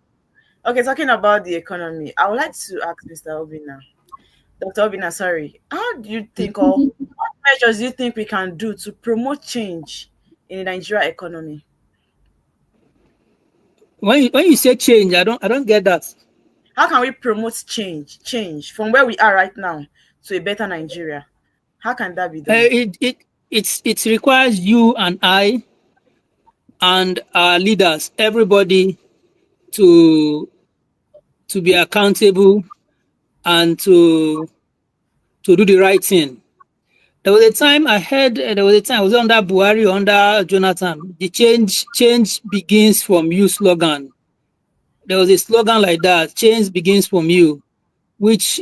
Okay, talking about the economy, I would like to ask Mr. Obina. Dr. Obina, sorry. How do you think, or what measures do you think we can do to promote change in the Nigeria economy? When you say change, I don't get that. How can we promote change from where we are right now to a better Nigeria? How can that be done? It requires you and I and our leaders, everybody, to be accountable and to do the right thing. There was a time I was under Buhari, under Jonathan. The change begins from you slogan. There was a slogan like that, change begins from you, which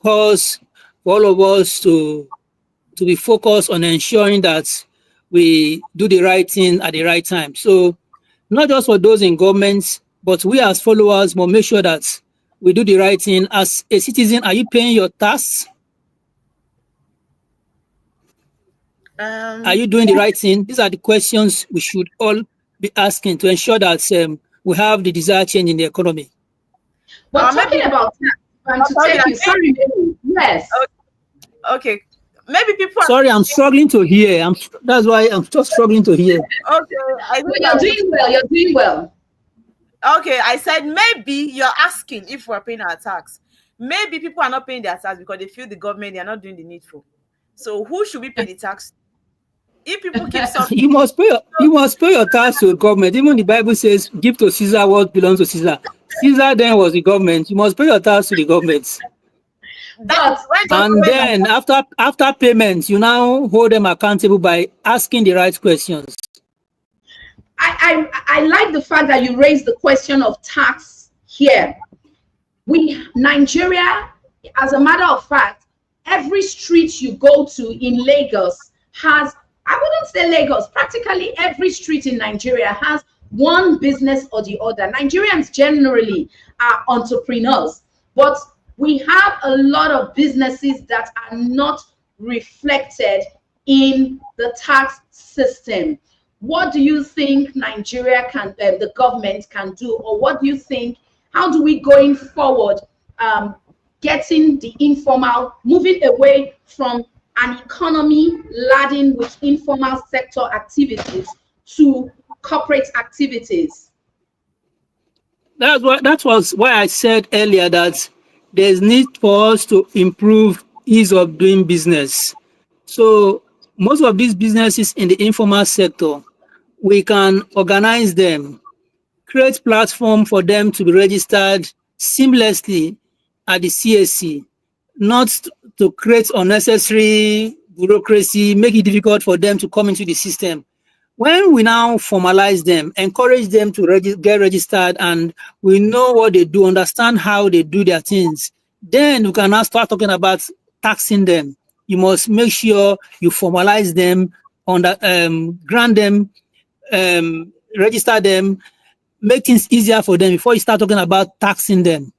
calls for all of us to be focused on ensuring that we do the right thing at the right time. So not just for those in government, but we as followers must make sure that we do the right thing. As a citizen, are you paying your tax? Are you doing the right thing? These are the questions we should all be asking to ensure that we have the desired change in the economy. Well, talking about that, to take you, sorry, yes. Okay. Maybe people. Sorry, I'm struggling to hear. That's why I'm just struggling to hear. Okay, you're doing well. You're doing well. Okay, I said maybe you're asking if we're paying our tax. Maybe people are not paying their tax because they feel the government, they are not doing the needful. So who should we pay the tax? If people keep something, you must pay your tax to the government. Even the Bible says, "Give to Caesar what belongs to Caesar." Caesar then was the government. You must pay your tax to the government. And then after payments, you now hold them accountable by asking the right questions. I like the fact that you raised the question of tax here. Nigeria, as a matter of fact, every street you go to in Lagos has, I wouldn't say Lagos, practically every street in Nigeria has one business or the other. Nigerians generally are entrepreneurs, but we have a lot of businesses that are not reflected in the tax system. What do you think Nigeria can, the government can do, or what do you think, how do we going forward, getting the informal, moving away from an economy laden with informal sector activities to corporate activities? That was why I said earlier that there's need for us to improve ease of doing business. So most of these businesses in the informal sector, we can organize them, create platform for them to be registered seamlessly at the CAC, not to create unnecessary bureaucracy, make it difficult for them to come into the system. When we now formalize them, encourage them to get registered, and we know what they do, understand how they do their things, then we can now start talking about taxing them. You must make sure you formalize them, grant them, register them, make things easier for them before you start talking about taxing them.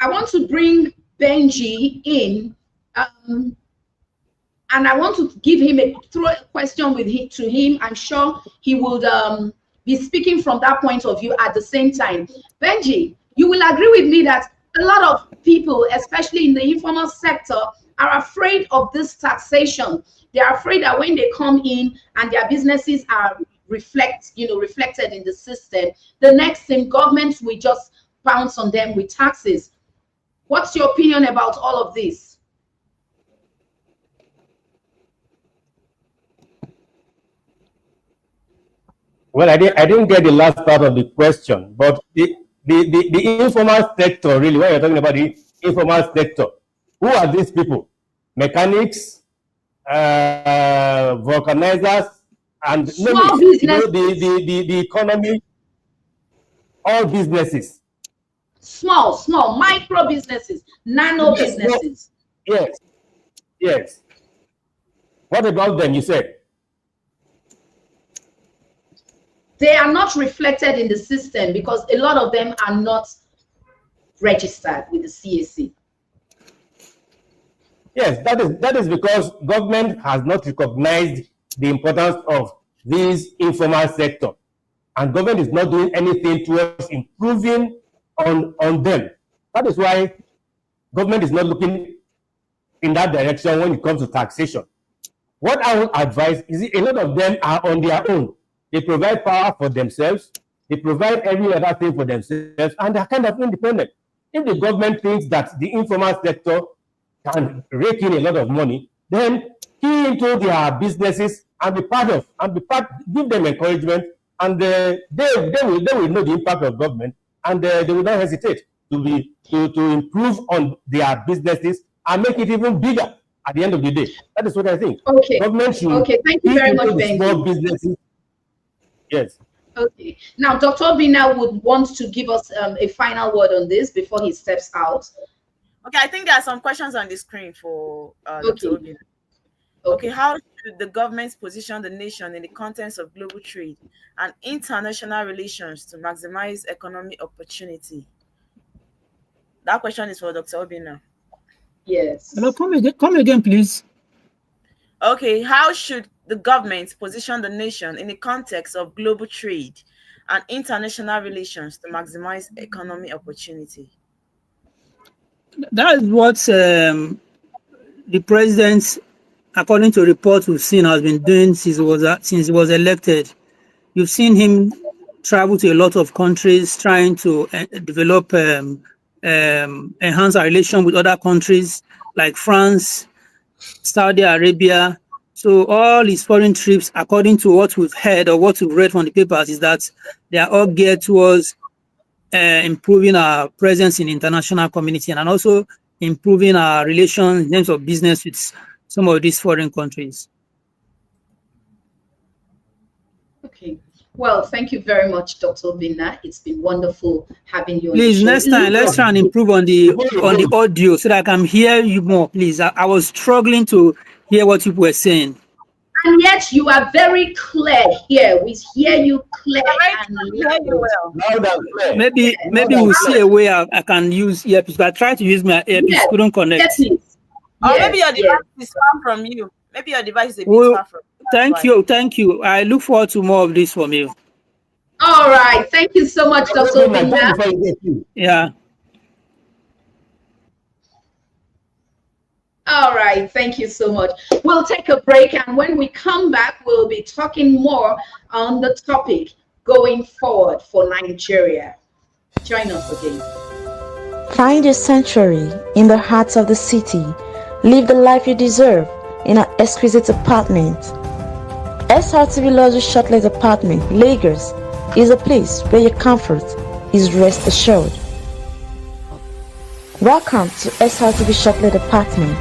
I want to bring Benji in, and I want to give him throw a question to him. I'm sure he would be speaking from that point of view at the same time. Benji, you will agree with me that a lot of people, especially in the informal sector, are afraid of this taxation. They are afraid that when they come in and their businesses are reflected in the system, the next thing, government will just bounce on them with taxes. What's your opinion about all of this? Well, I didn't get the last part of the question, but the informal sector, really, when you're talking about the informal sector, who are these people? Mechanics, vulcanizers, and small businesses. The economy, all businesses. Small, micro businesses, nano businesses. Yes. What about them, you said? They are not reflected in the system because a lot of them are not registered with the CAC. Yes, that is because government has not recognized the importance of this informal sector, and government is not doing anything towards improving on them. That is why government is not looking in that direction when it comes to taxation. What I would advise is a lot of them are on their own. They provide power for themselves, they provide every other thing for themselves, and they're kind of independent. If the government thinks that the informal sector can rake in a lot of money, then key into their businesses and give them encouragement, and they will know the impact of government, and they will not hesitate to improve on their businesses and make it even bigger at the end of the day. That is what I think. Okay. Government should thank you very much, small businesses. Yes. Okay. Now, Dr. Obinna would want to give us a final word on this before he steps out. Okay, I think there are some questions on the screen for Dr. Obinna. Okay, how should the government position the nation in the context of global trade and international relations to maximize economic opportunity? That question is for Dr. Obinna. Yes. Hello, come again, please. Okay, how should the government position the nation in the context of global trade and international relations to maximize economic opportunity? That is what the president, according to reports we've seen, has been doing since he was elected. You've seen him travel to a lot of countries, trying to develop, enhance our relation with other countries like France, Saudi Arabia. So all his foreign trips, according to what we've heard or what we've read from the papers, is that they are all geared towards improving our presence in the international community and also improving our relations in terms of business with some of these foreign countries. Okay. Well, thank you very much, Dr. Obinna. It's been wonderful having you on Please, the show. next time, let's try and improve on the audio so that I can hear you more, please. I was struggling to hear what you were saying. And yet you are very clear here. We hear you clear and well. Maybe we'll see a way I can use earpiece, but I tried to use my earpiece, couldn't connect. Or maybe your device is far from you. Maybe your device is a bit far from you. Thank you. I look forward to more of this from you. All right. Thank you so much, Dr. Obinna. Yeah. All right, thank you so much. We'll take a break, and when we come back, we'll be talking more on the topic going forward for Nigeria. Join us again. Find your sanctuary in the heart of the city. Live the life you deserve in an exquisite apartment. Srtv Luxury Shortlet Apartment, Lagos, is a place where your comfort is rest assured. Welcome to Srtv Shortlet Apartment,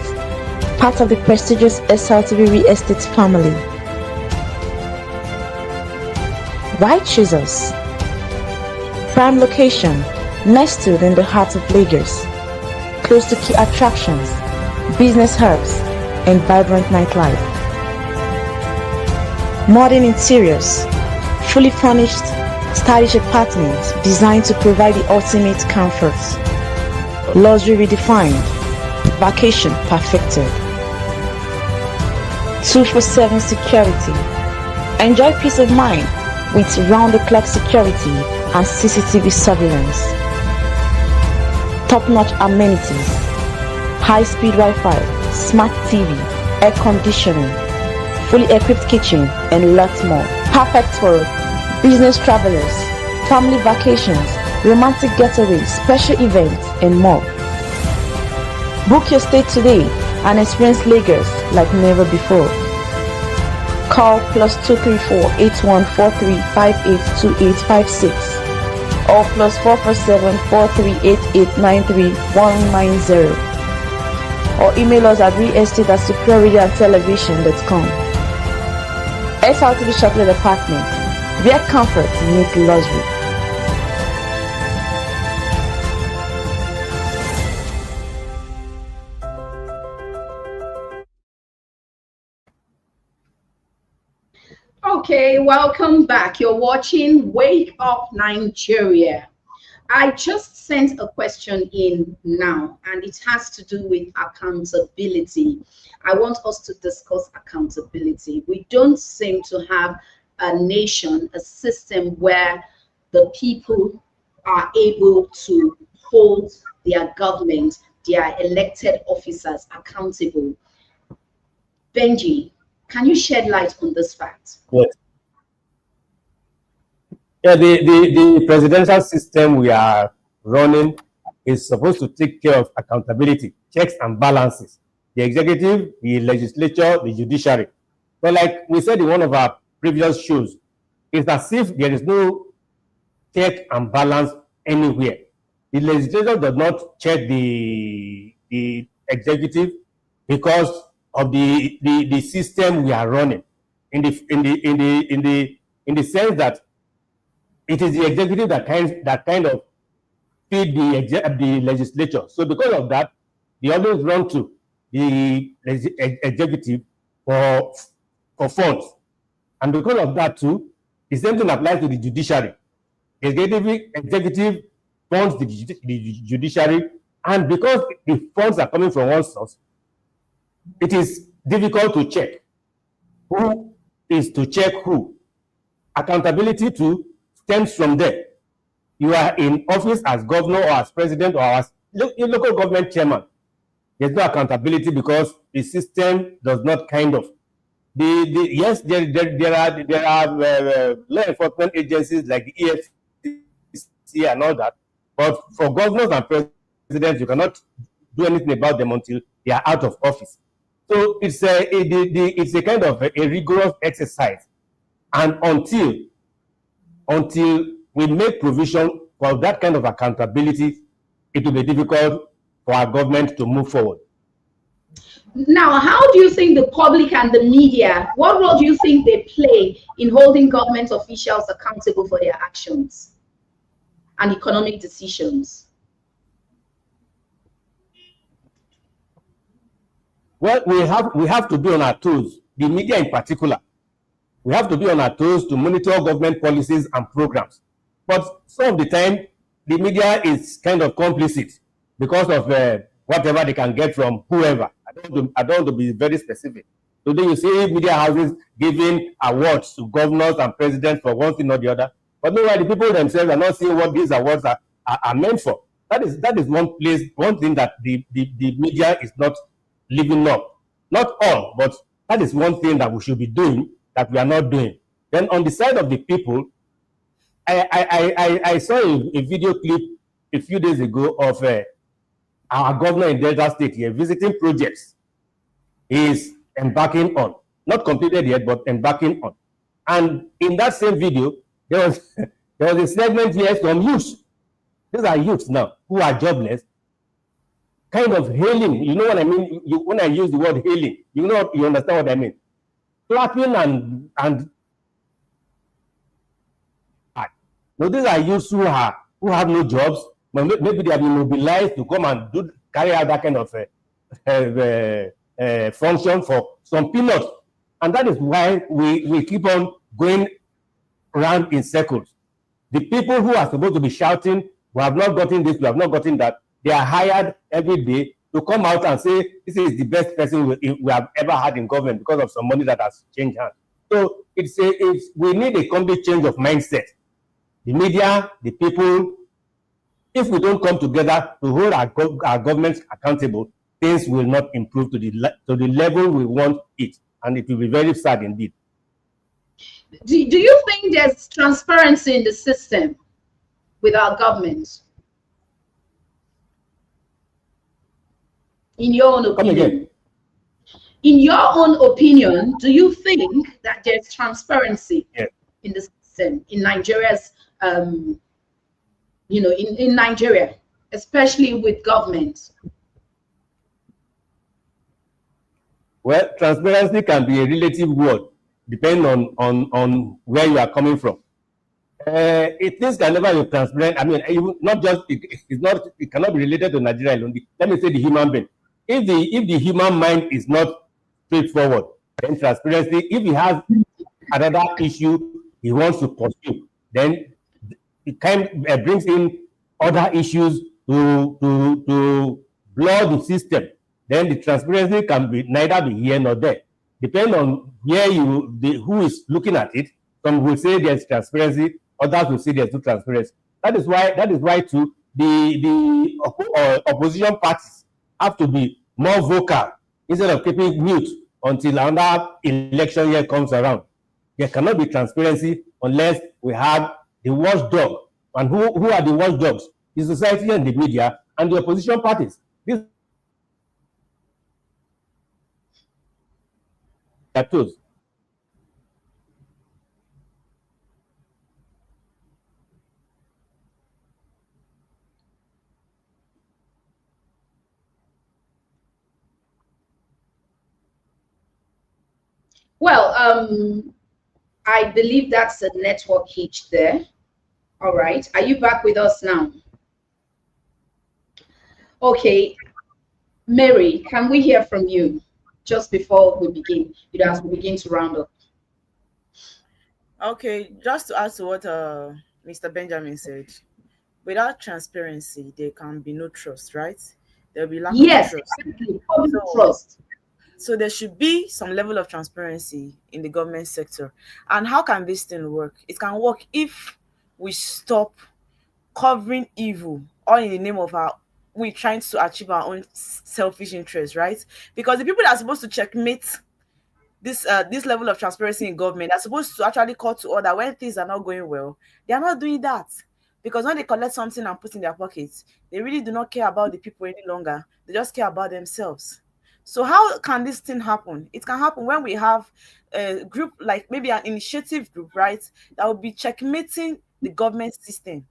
part of the prestigious Srtv Real Estate family. Why choose us? Prime location, nestled in the heart of Lagos, close to key attractions, business hubs, and vibrant nightlife. Modern interiors, fully furnished, stylish apartments designed to provide the ultimate comfort. Luxury redefined, vacation perfected. 24/7 security. Enjoy peace of mind with round-the-clock security and CCTV surveillance. Top-notch amenities, high-speed Wi-Fi, smart TV, air conditioning, fully equipped kitchen, and lots more. Perfect for business travelers, family vacations, romantic getaways, special events, and more. Book your stay today and experience Lagos like never before. Call +234 8143 582856 or +447-4388-93190, or email us at realestate@suprioradioandtelevision.com. SRTV Chocolate Apartment, where comfort meets luxury. Okay, welcome back. You're watching Wake Up Nigeria. I just sent a question in now, and it has to do with accountability. I want us to discuss accountability. We don't seem to have a nation, a system where the people are able to hold their government, their elected officers accountable. Benji, can you shed light on this fact? Yes. Yeah, the presidential system we are running is supposed to take care of accountability, checks and balances. The executive, the legislature, the judiciary. But like we said in one of our previous shows, it's as if there is no check and balance anywhere. The legislature does not check the executive because of the system we are running. In the sense that it is the executive that kind of feed the legislature. So because of that, they always run to the executive for funds. And because of that too, the same thing applies to the judiciary. The executive funds the judiciary, and because the funds are coming from one source, it is difficult to check who is to check who. Accountability too stems from there. You are in office as governor or as president or as local government chairman. There's no accountability because the system does not kind of. Yes, there are law enforcement agencies like the EFCC and all that, but for governors and presidents, you cannot do anything about them until they are out of office. So it's a kind of a rigorous exercise, and until we make provision for that kind of accountability, it will be difficult for our government to move forward. Now, how do you think the public and the media, what role do you think they play in holding government officials accountable for their actions and economic decisions? Well, we have to be on our toes, the media in particular. We have to be on our toes to monitor government policies and programs. But some of the time, the media is kind of complicit because of whatever they can get from whoever. I don't want to be very specific. Today you see media houses giving awards to governors and presidents for one thing or the other. But meanwhile, the people themselves are not seeing what these awards are meant for. That is one thing that the media is not living up. Not all, but that is one thing that we should be doing that we are not doing. Then on the side of the people, I saw a video clip a few days ago of our governor in Delta State here visiting projects he is embarking on. Not completed yet, but embarking on. And in that same video, there was a segment here from youths. These are youths now who are jobless, kind of hailing. You know what I mean? When I use the word hailing, you understand what I mean? Clapping and now these are youths who have no jobs. Maybe they have been mobilized to come and carry out that kind of function for some peanuts. And that is why we keep on going around in circles. The people who are supposed to be shouting, we have not gotten this, we have not gotten that, they are hired every day to come out and say, this is the best person we have ever had in government because of some money that has changed hands. So we need a complete change of mindset. The media, the people, if we don't come together to hold our governments accountable, things will not improve to the level we want it, and it will be very sad indeed. Do you think there's transparency in the system with our government? In your own opinion? In your own opinion, do you think that there's transparency in the system, in Nigeria's in Nigeria, especially with government? Well, transparency can be a relative word, depending on where you are coming from. Things can never be transparent. I mean, not just it's not. It cannot be related to Nigeria alone. Let me say the human being. If the human mind is not straightforward, then transparency. If he has another issue he wants to pursue, then it brings in other issues to blur the system. Then the transparency can be neither be here nor there. Depending on where who is looking at it. Some will say there's transparency, others will say there's no transparency. That is why too the opposition parties have to be more vocal instead of keeping mute until another election year comes around. There cannot be transparency unless we have the watchdog. And who are the watchdogs? The society and the media and the opposition parties. These are tools. Well, I believe that's a network hitch there. All right. Are you back with us now? Okay. Mary, can we hear from you just before we begin? As we begin to round up. Okay, just to add to what Mr. Benjamin said, without transparency, there can be no trust, right? There will be lack of trust. Exactly. Trust. So there should be some level of transparency in the government sector. And how can this thing work? It can work if we stop covering evil all in the name of we trying to achieve our own selfish interests, right? Because the people that are supposed to checkmate this level of transparency in government are supposed to actually call to order when things are not going well. They are not doing that. Because when they collect something and put in their pockets, they really do not care about the people any longer. They just care about themselves. So how can this thing happen? It can happen when we have a group, like maybe an initiative group, right, that will be checkmating the government system.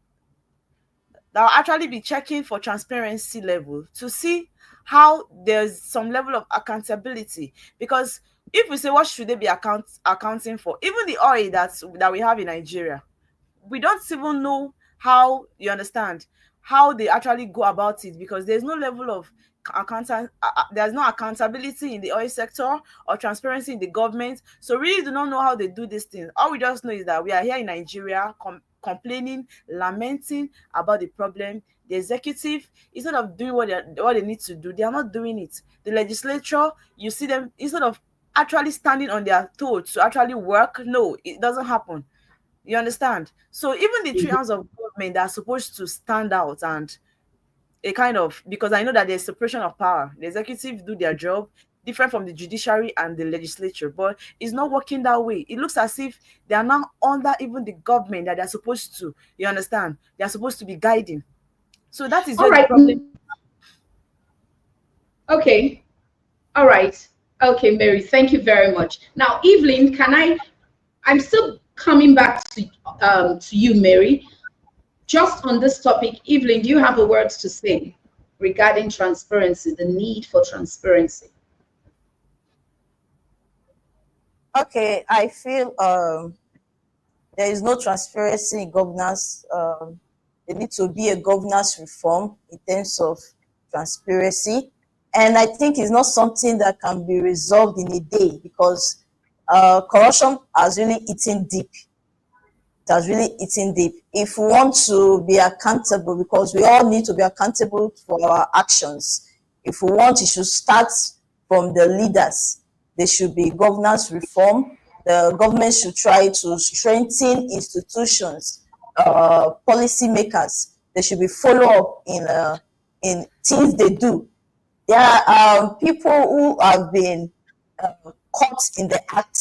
That will actually be checking for transparency level to see how there's some level of accountability. Because if we say what should they be accounting for, even the oil that we have in Nigeria, we don't even know how, you understand, how they actually go about it, because there's no level of there's no accountability in the oil sector or transparency in the government. So really do not know how they do this thing. All we just know is that we are here in Nigeria complaining, lamenting about the problem. The executive, instead of doing what they need to do, they are not doing it. The legislature, you see them, instead of actually standing on their toes to actually work, no, it doesn't happen. You understand? So even the three arms of government that are supposed to stand out and a kind of, because I know that there's separation of power. The executive do their job different from the judiciary and the legislature, but it's not working that way. It looks as if they are now under even the government that they're supposed to, you understand, they're supposed to be guiding. So that is where the problem. Okay. All right. Okay, Mary, thank you very much. Now, Evelyn, I'm still coming back to you, Mary. Just on this topic, Evelyn, do you have a word to say regarding transparency, the need for transparency? Okay, I feel there is no transparency in governance. There needs to be a governance reform in terms of transparency. And I think it's not something that can be resolved in a day, because corruption has really eaten deep. It has really eaten deep. If we want to be accountable, because we all need to be accountable for our actions, if we want, it should start from the leaders. There should be governance reform. The government should try to strengthen institutions, policy makers. They should be follow up in things they do. There are people who have been caught in the act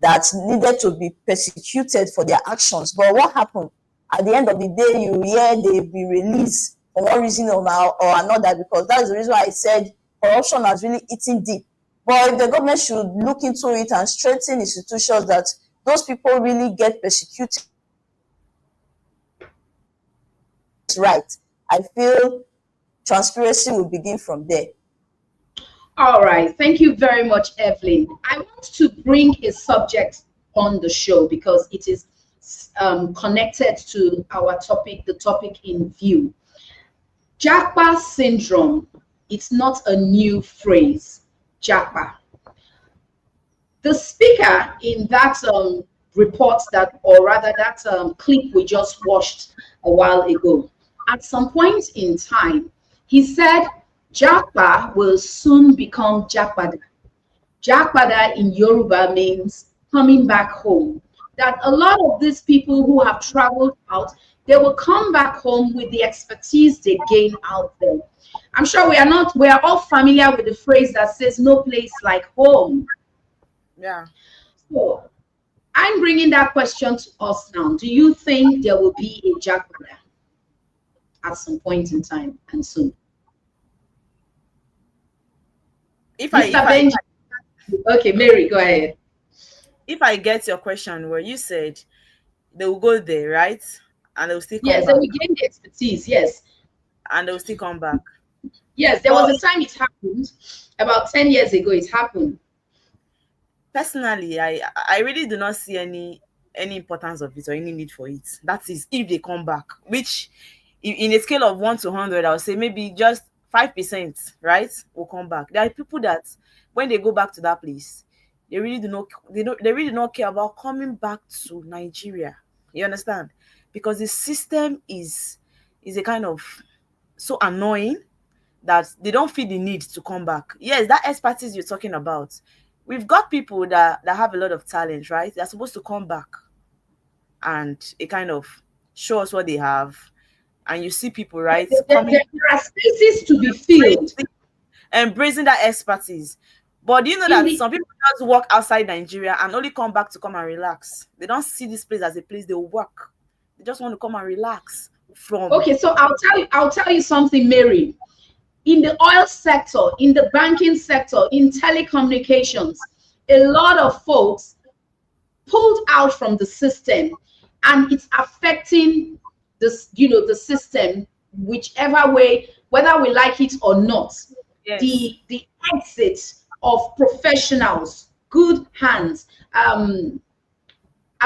that needed to be persecuted for their actions. But what happened? At the end of the day, you hear they've been released for one reason or another, because that's the reason why I said corruption has really eaten deep. But if the government should look into it and strengthen institutions that those people really get persecuted right, I feel transparency will begin from there. All right. Thank you very much, Evelyn. I want to bring a subject on the show because it is connected to our topic, the topic in view. Japa syndrome. It's not a new phrase. Japa. The speaker in that report that, or rather that clip we just watched a while ago, at some point in time, he said, Japa will soon become Japada. Japada in Yoruba means coming back home. That a lot of these people who have traveled out, they will come back home with the expertise they gain out there. I'm sure we are all familiar with the phrase that says no place like home. Yeah. So I'm bringing that question to us now. Do you think there will be a Japada at some point in time and soon? Okay, Mary, go ahead. If I get your question, where you said they will go there, right? And they will still come back. Yes, they will gain the expertise, yes. And they will still come back. Yes, there was a time it happened. About 10 years ago, it happened. Personally, I really do not see any importance of it or any need for it. That is, if they come back, which in a scale of 1 to 100, I would say maybe just 5%, right, will come back. There are people that when they go back to that place, they really do not care about coming back to Nigeria. You understand? Because the system is a kind of so annoying that they don't feel the need to come back. Yes, that expertise you're talking about. We've got people that have a lot of talent, right? They're supposed to come back and it kind of show us what they have. And you see people, right? There are spaces to be filled. Embracing that expertise. But do you know that some people just work outside Nigeria and only come back to come and relax? They don't see this place as a place they work. They just want to come and relax from. Okay, so I'll tell you something, Mary. In the oil sector, in the banking sector, in telecommunications, a lot of folks pulled out from the system, and it's affecting this, the system, whichever way, whether we like it or not. Yes. The exit of professionals, good hands. I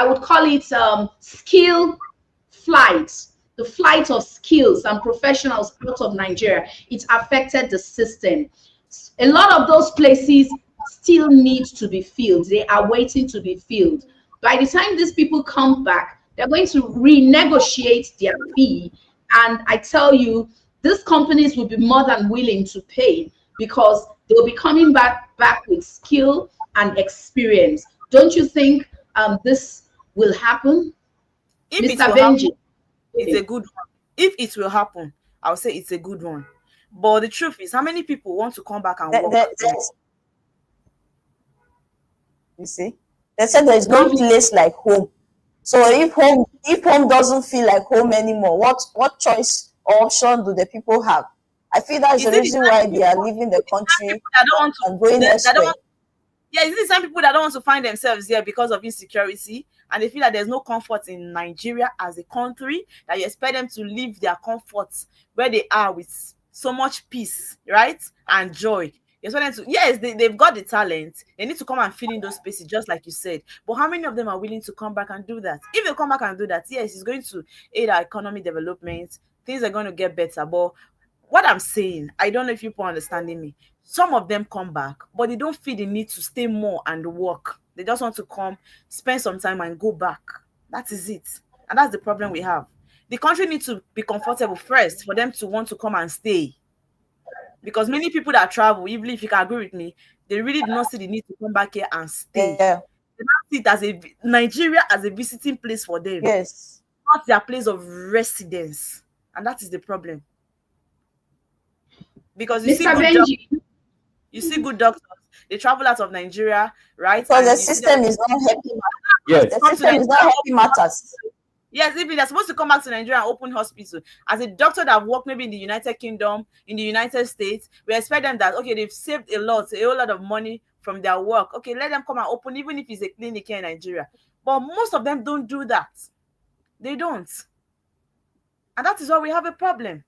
would call it skill flight. The flight of skills and professionals out of Nigeria, it's affected the system. A lot of those places still need to be filled. They are waiting to be filled. By the time these people come back, they're going to renegotiate their fee. And I tell you, these companies will be more than willing to pay because they'll be coming back with skill and experience. Don't you think this will happen? If Mr. Benji? It's a good one. If it will happen, I'll say it's a good one. But the truth is, how many people want to come back and work? You see, they said there is no place like home. So if home doesn't feel like home anymore, what choice or option do the people have? I feel that's the reason why they are leaving the country and going elsewhere. Yeah, is it some people that don't want to find themselves here because of insecurity, and they feel that there's no comfort in Nigeria as a country, that you expect them to live their comforts where they are with so much peace, right, and joy. You expect them to, yes, they've got the talent. They need to come and fill in those spaces, just like you said. But how many of them are willing to come back and do that? If they come back and do that, yes, it's going to aid our economic development. Things are going to get better. But what I'm saying, I don't know if people are understanding me. Some of them come back, but they don't feel the need to stay more and work. They just want to come, spend some time and go back. That is it. And that's the problem we have. The country needs to be comfortable first for them to want to come and stay. Because many people that travel, even if you can agree with me, they really do not see the need to come back here and stay. Yeah. They don't see it as Nigeria as a visiting place for them. Yes. Not their place of residence. And that is the problem. Because you see good doctors, they travel out of Nigeria, right? So the system is not helping. Yes. The system is not helping matters. Yes, even they're supposed to come back to Nigeria and open hospital. As a doctor that worked maybe in the United Kingdom, in the United States, we expect them that, okay, they've saved a whole lot of money from their work. Okay, let them come and open, even if it's a clinic here in Nigeria. But most of them don't do that. They don't. And that is why we have a problem.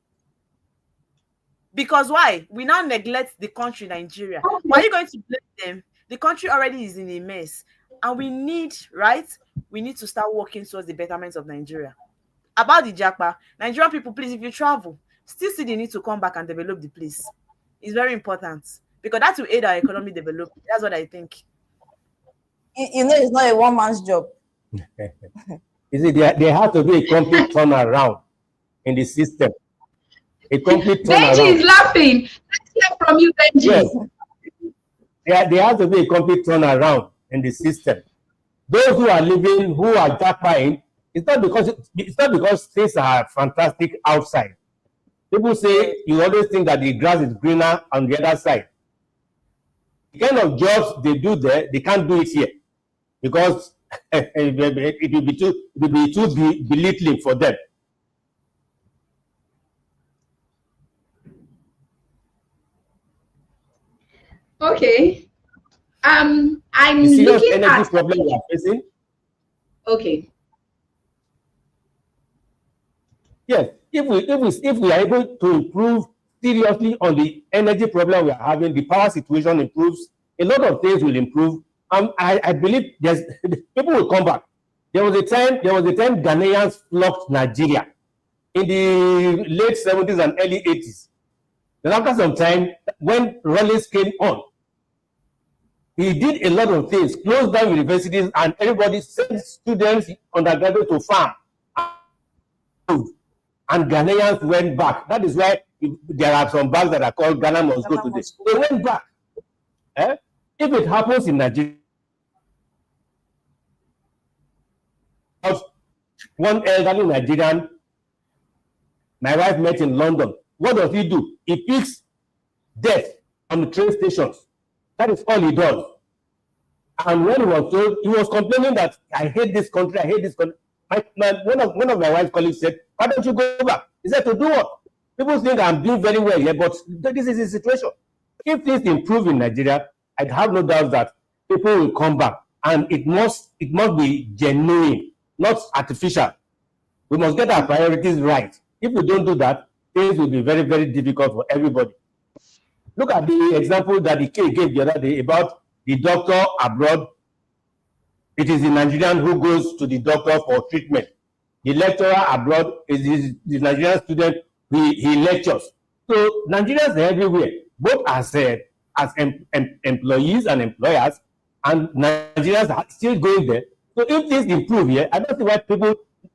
Because why? We now neglect the country, Nigeria. Okay. Why are you going to blame them? The country already is in a mess. And we need, right? We need to start working towards the betterment of Nigeria. About the Japa, Nigerian people, please, if you travel, still see the need to come back and develop the place. It's very important. Because that will aid our economic development. That's what I think. You know, it's not a one-man's job. You see, there has to be a complete turnaround in the system. A complete turnaround. Benji is laughing. Let's hear from you, Benji. Yes. There has to be a complete turnaround in the system. Those who are living, who are jackpying, it's not because things are fantastic outside. People say you always think that the grass is greener on the other side. The kind of jobs they do there, they can't do it here because it will be too belittling for them. Okay. I'm the serious looking energy at problem we are facing. Okay. Yes, if we are able to improve seriously on the energy problem we are having, the power situation improves, a lot of things will improve. I believe people will come back. There was a time Ghanaians flocked Nigeria in the late 70s and early 80s. Then after some time, when Rollins came on, he did a lot of things, closed down universities, and everybody sent students, undergraduate, to farm. And Ghanaians went back. That is why there are some bags that are called Ghana must go today. They went back. If it happens in Nigeria, one elderly Nigerian, my wife met in London. What does he do? He picks death on the train stations. That is all he does. And when he was told, he was complaining that I hate this country, I hate this country. One of my wife's colleagues said, why don't you go back? He said, to do what? People think I'm doing very well here, but this is the situation. If things improve in Nigeria, I have no doubt that people will come back. And it must be genuine, not artificial. We must get our priorities right. If we don't do that, things will be very, very difficult for everybody. Look at the example that the K gave the other day about the doctor abroad. It is the Nigerian who goes to the doctor for treatment. The lecturer abroad is the Nigerian student he lectures. So Nigerians are everywhere, both as employees and employers, and Nigerians are still going there. So if things improve here, I don't see why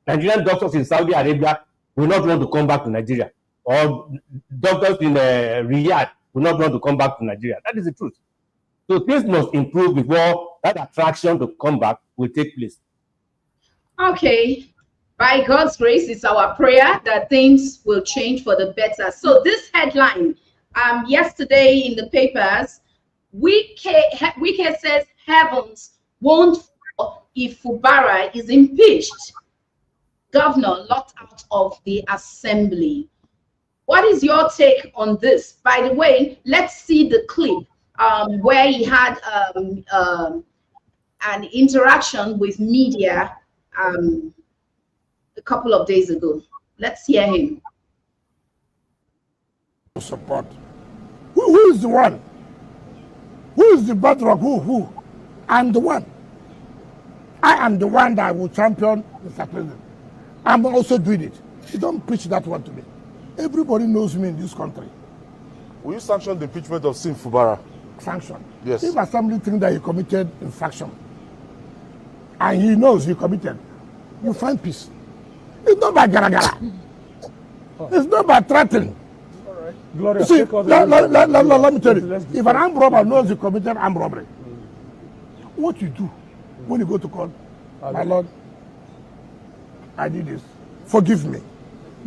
Nigerian doctors in Saudi Arabia will not want to come back to Nigeria, or doctors in Riyadh will not want to come back to Nigeria. That is the truth. So things must improve before that attraction to come back will take place. Okay. By God's grace, it's our prayer that things will change for the better. So this headline, yesterday in the papers, Wike says heavens won't fall if Fubara is impeached. Governor locked out of the assembly. What is your take on this? By the way, let's see the clip where he had an interaction with media a couple of days ago. Let's hear him. Support. Who is the one? Who is the bedrock? Who? I'm the one. I am the one that will champion Mr. President. I'm also doing it. You don't preach that one to me. Everybody knows me in this country. Will you sanction the impeachment of Sim Fubara? Sanction? Yes. If assembly thinks that he committed infraction, and he knows he committed, you find peace. It's not by gara-gara. It's not by threatening. All right. Gloria, see, let me tell you, if an armed robber knows he committed armed robbery, what you do when you go to court, my lord, I did this. Forgive me.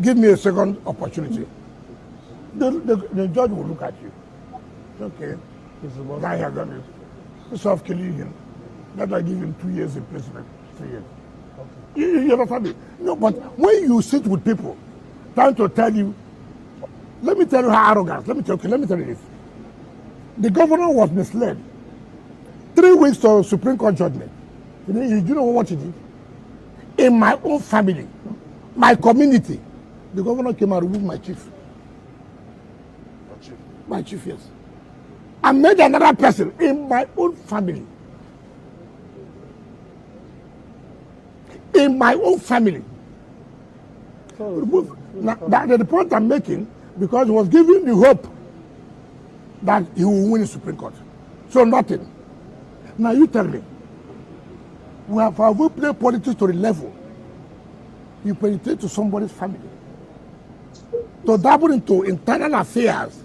Give me a second opportunity. The judge will look at you. Okay. Now he has done it. Instead of killing him, that I give him 2 years imprisonment. 3 years. Okay. You understand me? No, but when you sit with people trying to tell you, let me tell you how arrogant. Let me tell you this. The governor was misled. 3 weeks to Supreme Court judgment. You know what he did? In my own family, my community, The governor came and removed my chief. Your chief. My chief, yes. I made another person in my own family. In my own family. Now, that's the point I'm making, because he was giving the hope that he will win the Supreme Court. So nothing. Now you tell me, have we played politics to the level you penetrate to somebody's family to dabble into internal affairs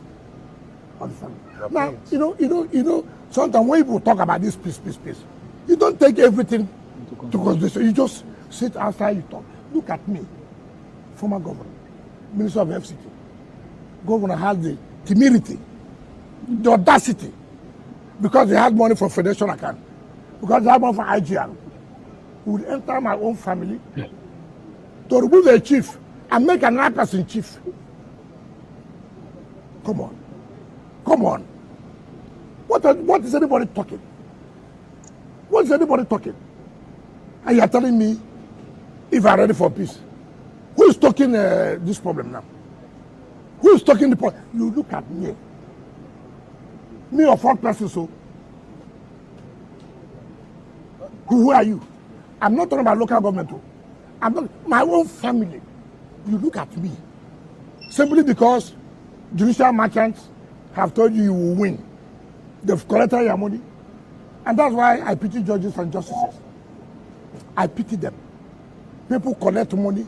of the family? Now, you know, sometimes when people talk about this peace, you don't take everything to consideration. You just sit outside, you talk. Look at me, former governor, Minister of FCT. Governor has the temerity, the audacity, because he had money for federation account, because he had money for IGR, he would enter my own family to remove a chief and make another person chief. Come on. Come on. What is anybody talking? What is anybody talking? And you are telling me if I'm ready for peace. Who is talking this problem now? Who is talking the point? You look at me. Me or fourth person, so. Who are you? I'm not talking about local government. I'm not my own family. You look at me. Simply because judicial merchants have told you you will win. They've collected your money. And that's why I pity judges and justices. I pity them. People collect money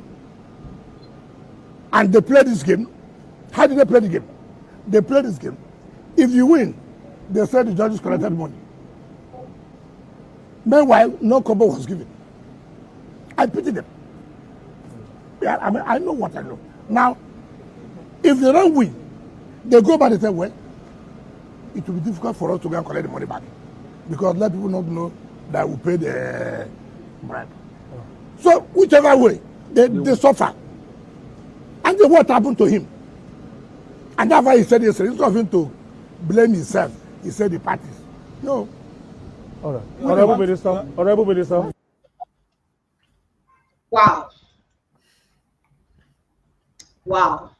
and they play this game. How did they play the game? They play this game. If you win, they say the judges collected money. Meanwhile, no kobo was given. I pity them. Yeah, I mean, I know what I know. Now, if they don't win, they go back and say, well, it will be difficult for us to go and collect the money back. Because let people not know that we pay the bribe. So, whichever way, they suffer. And then what happened to him? And that's why he said yesterday, instead of him to blame himself, he said the parties. No. All right. Honorable Minister. Honorable Minister. Wow. Wow.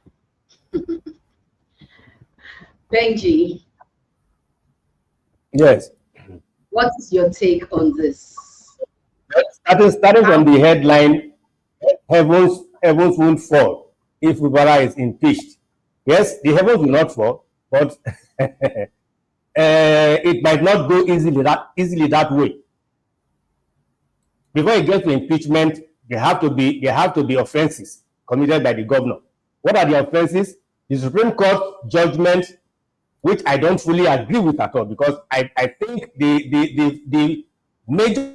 Benji. Yes. What is your take on this? Starting from the headline, heavens won't fall if Ubara is impeached. Yes, the heavens will not fall, but it might not go easily that way. Before it gets to impeachment, there have to be offenses committed by the governor. What are the offenses? The Supreme Court judgment, which I don't fully agree with at all, because I think the major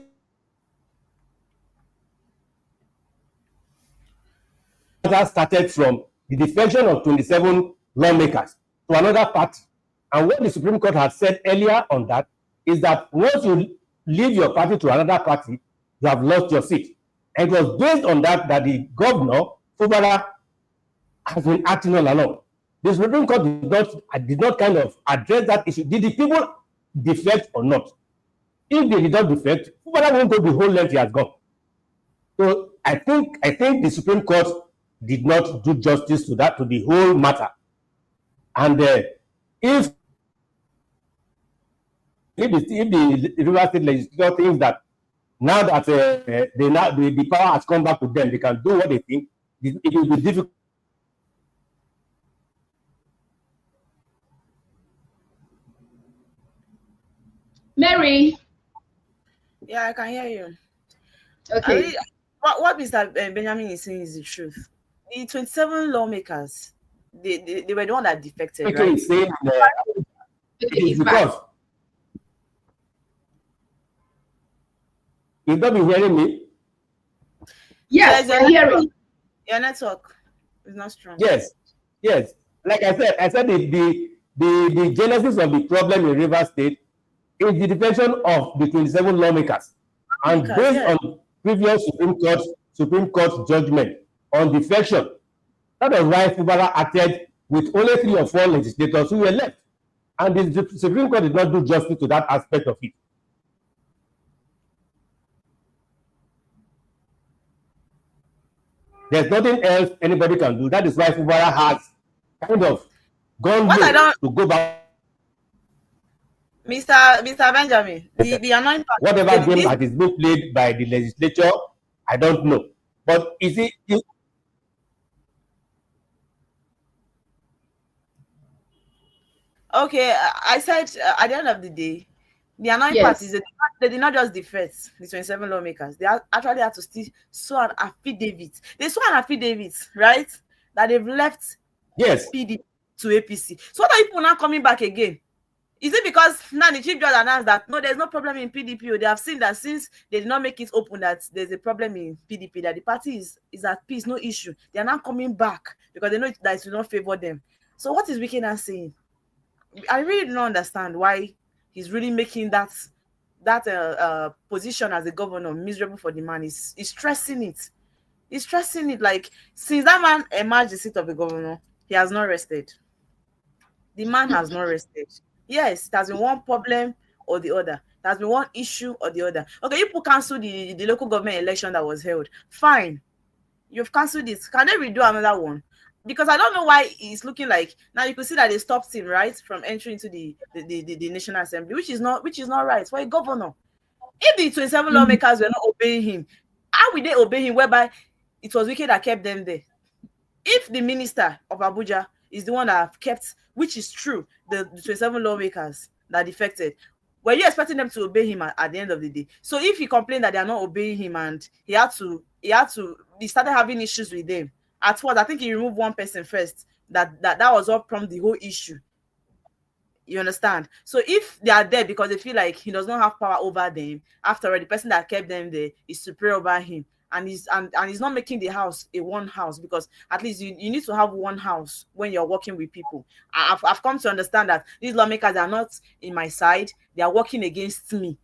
started from the defection of 27 lawmakers to another party. And what the Supreme Court had said earlier on that is that once you leave your party to another party, you have lost your seat. And it was based on that the governor, Fubara, has been acting all along. The Supreme Court did not kind of address that issue. Did the people defect or not? If they did not defect, Fubara won't go the whole length he has gone. So I think the Supreme Court did not do justice to that, to the whole matter. And if the River State legislature thinks that now that the power has come back to them, they can do what they think, it will be difficult. Mary. Yeah, I can hear you. Okay. What Mr. Benjamin is saying is the truth. The 27 lawmakers, they were the one that defected, okay, right? Saying, it's because you don't be hearing me. Yes, I hear it. Your network is not strong. Yes. Like I said the genesis of the problem in River State is the defection of the 27 lawmakers. And based on previous Supreme Court judgment on defection, that was why Fubara acted with only 3 or 4 legislators who were left. And the Supreme Court did not do justice to that aspect of it. There's nothing else anybody can do. That is why Fubara has kind of gone low to go back. Mr. Benjamin, the annoying part. Whatever game that is being played by the legislature, I don't know. But is it? Okay, I said at the end of the day, the annoying part is that they did not just defect the 27 lawmakers. They actually had to still show an affidavit. They saw an affidavit, right? That they've left PDP to APC. So what are people now coming back again? Is it because now the chief judge announced that no, there's no problem in PDP? Or they have seen that since they did not make it open that there's a problem in PDP, that the party is at peace, no issue. They are now coming back because they know that it will not favor them. So what is Wike now saying? I really don't understand why he's really making that position as a governor miserable for the man. He's stressing it. He's stressing it. Like, since that man emerged the seat of the governor, he has not rested. The man has not rested. Yes, it has been one problem or the other. There has been one issue or the other. Okay, you cancel the local government election that was held. Fine. You've cancelled it. Can they redo another one? Because I don't know why it's looking like now you could see that they stopped him, right, from entering into the National Assembly, which is not right for a governor. If the 27 lawmakers were not obeying him, how will they obey him? Whereby it was Wike that kept them there. If the minister of Abuja is the one that have kept, which is true, the 27 lawmakers that defected, were you expecting them to obey him at the end of the day? So if he complained that they are not obeying him and he started having issues with them. At first, I think he removed one person first. That was what prompted the whole issue. You understand? So if they are there because they feel like he does not have power over them, after all, the person that kept them there is superior over him, and he's not making the house a one house, because at least you need to have one house when you're working with people. I've come to understand that these lawmakers are not in my side; they are working against me.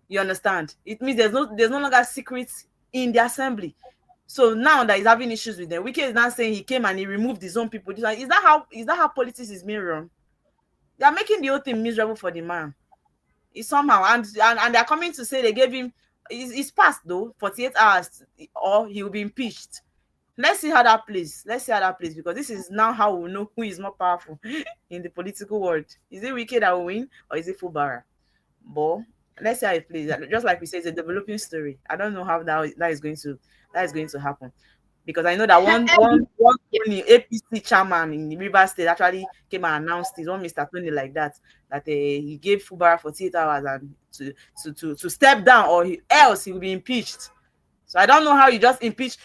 You understand? It means there's no longer secrets in the assembly. So now that he's having issues with them, Wike is now saying he came and he removed his own people. Is that how politics is being run? They are making the whole thing miserable for the man. It's somehow, and they're coming to say they gave him. It's passed though, 48 hours, or he will be impeached. Let's see how that plays. Because this is now how we know who is more powerful in the political world. Is it Wike that will win, or is it Fubara? But let's see how it plays. Just like we said, it's a developing story. I don't know how that is going to happen, because I know that one APC chairman in Rivers State actually came and announced it. One Mr. Tony like that he gave Fubara 48 hours and to step down, or else he will be impeached. So I don't know how you just impeach.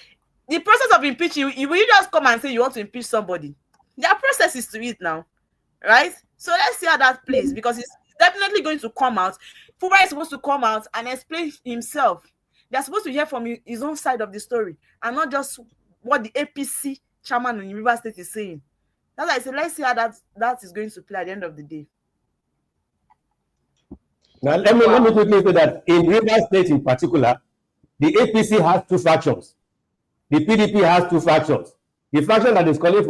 The process of impeaching, you will just come and say you want to impeach somebody. There are processes to it now, right? So let's see how that plays, because it's definitely going to come out. Fubara is supposed to come out and explain himself. They're supposed to hear from his own side of the story, and not just what the APC chairman in Rivers State is saying. That's why I said, let's see how that is going to play at the end of the day. Now, let me quickly say that in Rivers State in particular, the APC has two factions. The PDP has two factions. The faction that is calling for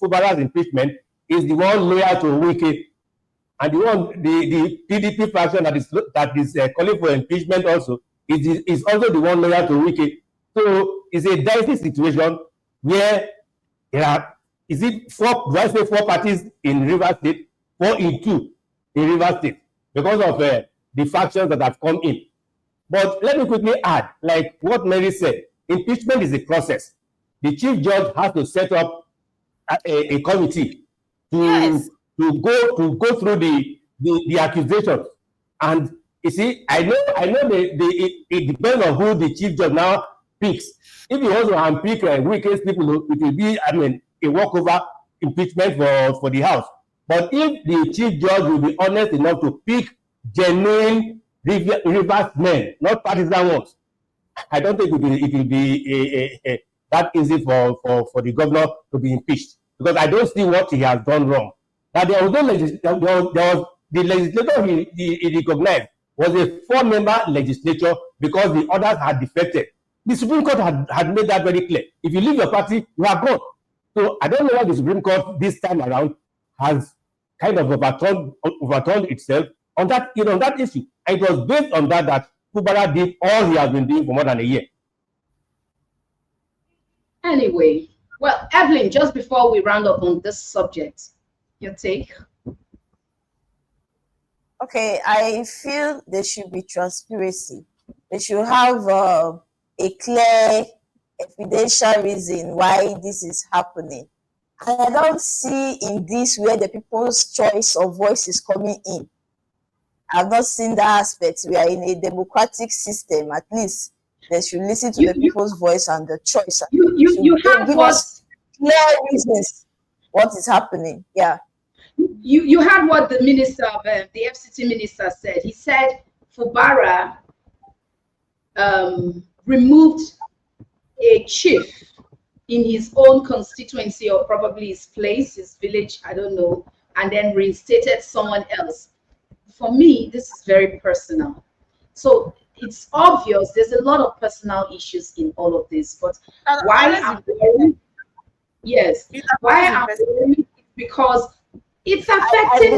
Fubara's impeachment is the one loyal to Wike, and the PDP faction that is calling for impeachment also is also the one loyal to Wike. So it's a dicey situation where there are, four parties in Rivers State, 4 in 2 in Rivers State, because of the factions that have come in. But let me quickly add, like what Mary said, impeachment is a process. The chief judge has to set up a committee to go through the accusations. And you see, I know it depends on who the chief judge now picks. If he wants to unpick Wike's people, it will be, a walkover impeachment for the House. But if the chief judge will be honest enough to pick genuine Rivers men, not partisan ones, I don't think it will be that easy for the governor to be impeached, because I don't see what he has done wrong. That there was the legislature he recognized was a 4-member legislature because the others had defected. The Supreme Court had made that very clear. If you leave your party, you are gone. So I don't know why the Supreme Court this time around has kind of overturned itself on that issue. And it was based on that Fubara did all he has been doing for more than a year. Anyway, well, Evelyn, just before we round up on this subject, your take? Okay, I feel there should be transparency. They should have a clear, evidential reason why this is happening. And I don't see in this where the people's choice of voice is coming in. I've not seen that aspect. We are in a democratic system. At least they should listen to the people's voice and the choice. You had give what us clear reasons what is happening. Yeah. You had what the minister of the FCT minister said. He said Fubara removed a chief in his own constituency, or probably his place, his village, I don't know, and then reinstated someone else. For me, this is very personal. So it's obvious there's a lot of personal issues in all of this. But why I'm worried? Yes, why I'm worried? Because it's affecting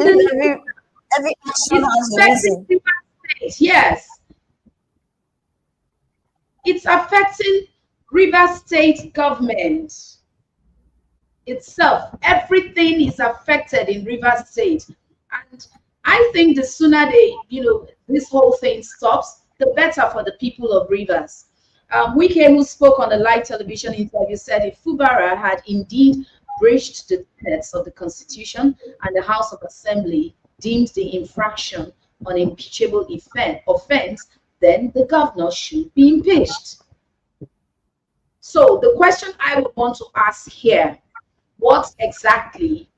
every action has a reason. Yes, it's affecting Rivers State government itself. Everything is affected in Rivers State, and I think the sooner this whole thing stops, the better for the people of Rivers. Wike, who spoke on a live television interview, said if Fubara had indeed breached the tenets of the Constitution and the House of Assembly deemed the infraction an impeachable offense, then the governor should be impeached. So the question I would want to ask here, what exactly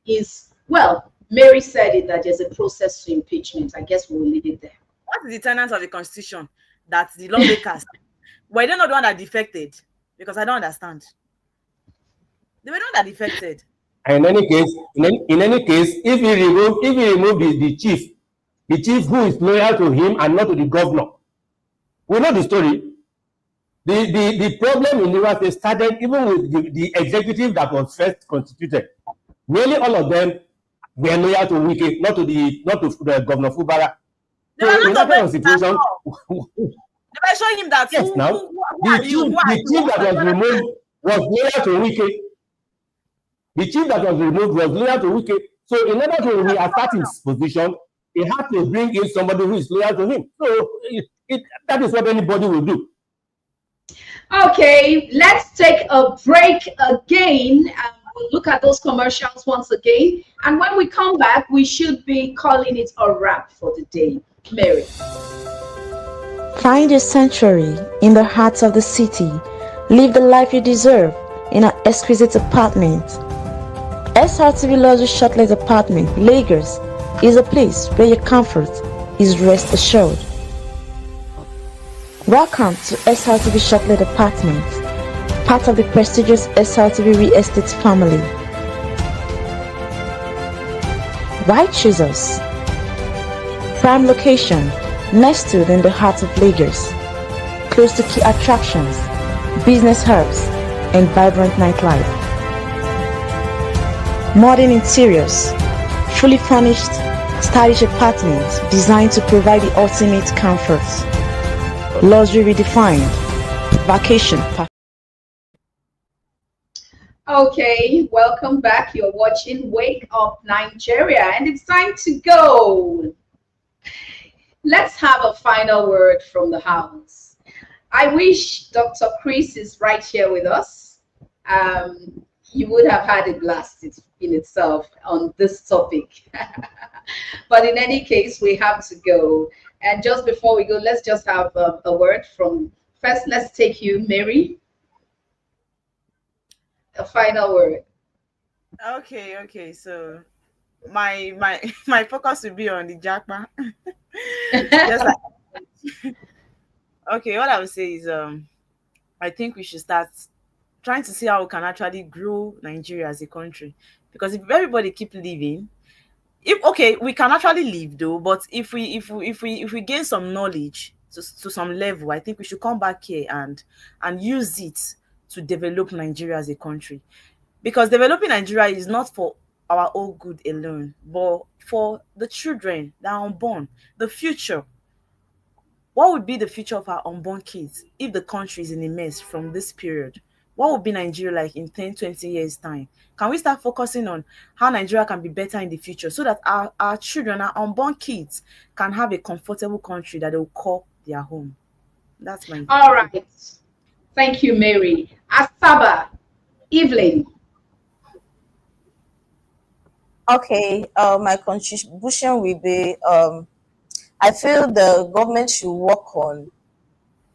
is, well, Mary said it, that there's a process to impeachment. I guess we'll leave it there. What is the tenets of the Constitution that the lawmakers were they not the one that defected? Because I don't understand. They were not that defected. In any case, if he remove the chief who is loyal to him and not to the governor, we know the story. The problem in Rivers State started even with the executive that was first constituted. Nearly all of them were loyal to Wike, not to the Governor Fubara. So in that kind of situation, they were showing him that yes, now the chief that was removed was loyal to Wike. The chief that was removed was loyal to Wike. So in order to reassert his position, he had to bring in somebody who is loyal to him. So that is what anybody will do. Okay, let's take a break again. We'll look at those commercials once again. And when we come back, we should be calling it a wrap for the day. Mary. Find your sanctuary in the heart of the city. Live the life you deserve in an exquisite apartment. Srtv Luxury Shortlet Apartment, Lagos, is a place where your comfort is rest assured. Welcome to Srtv Shortlet Apartment, part of the prestigious Srtv Real Estate family. Why choose us? Prime location, nestled in the heart of Lagos, close to key attractions, business hubs, and vibrant nightlife. Modern interiors, fully furnished, stylish apartments designed to provide the ultimate comfort. Luxury redefined. Vacation. Okay, welcome back. You're watching Wake Up Nigeria, and it's time to go. Let's have a final word from the house. I wish Dr. Chris is right here with us. You would have had a blast in itself on this topic. But in any case, we have to go. And just before we go, let's just have a word from, first, let's take you, Mary. A final word. Okay. So my focus will be on the jackpot. Okay, what I would say is I think we should start trying to see how we can actually grow Nigeria as a country. Because if everybody keep living, we can actually live though, but if we gain some knowledge to some level, I think we should come back here and use it to develop Nigeria as a country. Because developing Nigeria is not for our own good alone, but for the children that are unborn, the future. What would be the future of our unborn kids if the country is in a mess from this period? what will be Nigeria like in 10, 20 years' time? Can we start focusing on how Nigeria can be better in the future so that our children, our unborn kids, can have a comfortable country that they will call their home? That's my All right. Thank you, Mary. Asaba, Evelyn. Okay, my contribution will be, I feel the government should work on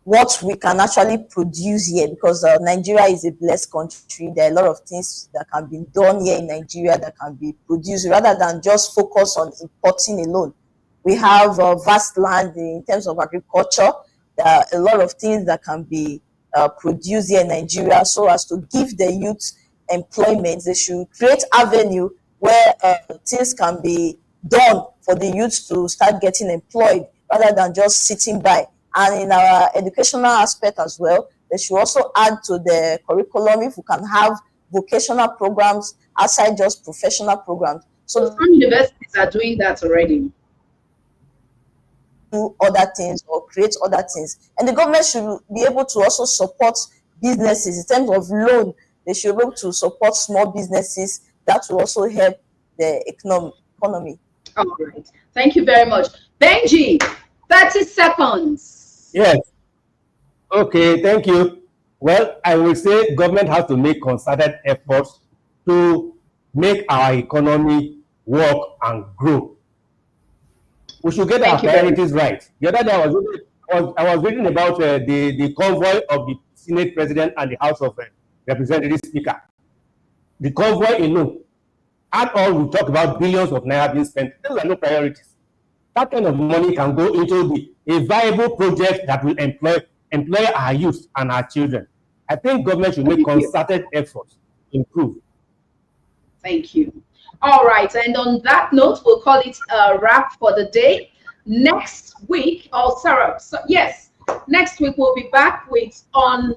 what we can actually produce here, because Nigeria is a blessed country. There are a lot of things that can be done here in Nigeria that can be produced rather than just focus on importing alone. We have vast land in terms of agriculture. There are a lot of things that can be produced here in Nigeria, so as to give the youth employment. They should create avenue where things can be done for the youth to start getting employed rather than just sitting by. And in our educational aspect as well, they should also add to the curriculum if we can have vocational programs outside just professional programs. So some universities are doing that already. Do other things or create other things. And the government should be able to also support businesses in terms of loan. They should be able to support small businesses. That will also help the economy. All right. Thank you very much. Benji, 30 seconds. Yes. Okay, thank you. Well, I will say government has to make concerted efforts to make our economy work and grow. We should get our priorities right. The other day I was reading about the convoy of the Senate President and the House of Representatives Speaker. The convoy alone, at all, we talk about billions of naira being spent. Those are no priorities. That kind of money can go into a viable project that will employ our youth and our children. I think government should make concerted efforts to improve. Thank you. All right, and on that note, we'll call it a wrap for the day. Next week, next week we'll be back with on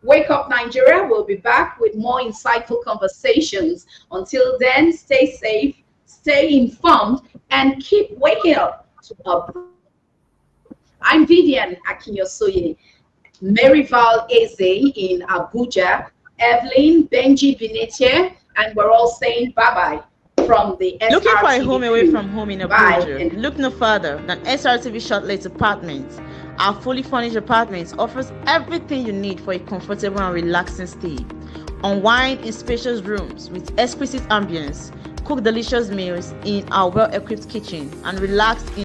Wake Up Nigeria. We'll be back with more insightful conversations. Until then, stay safe, stay informed, and keep waking up to up. I'm Vivian Akinyosoye, Mary Val Eze in Abuja, Evelyn, Benji Vinetier, and we're all saying bye-bye from the SRTV. Looking for a home away from home in Abuja? Look no further than SRTV Shortlet Apartments. Our fully furnished apartments offers everything you need for a comfortable and relaxing stay. Unwind in spacious rooms with exquisite ambience, cook delicious meals in our well-equipped kitchen, and relax in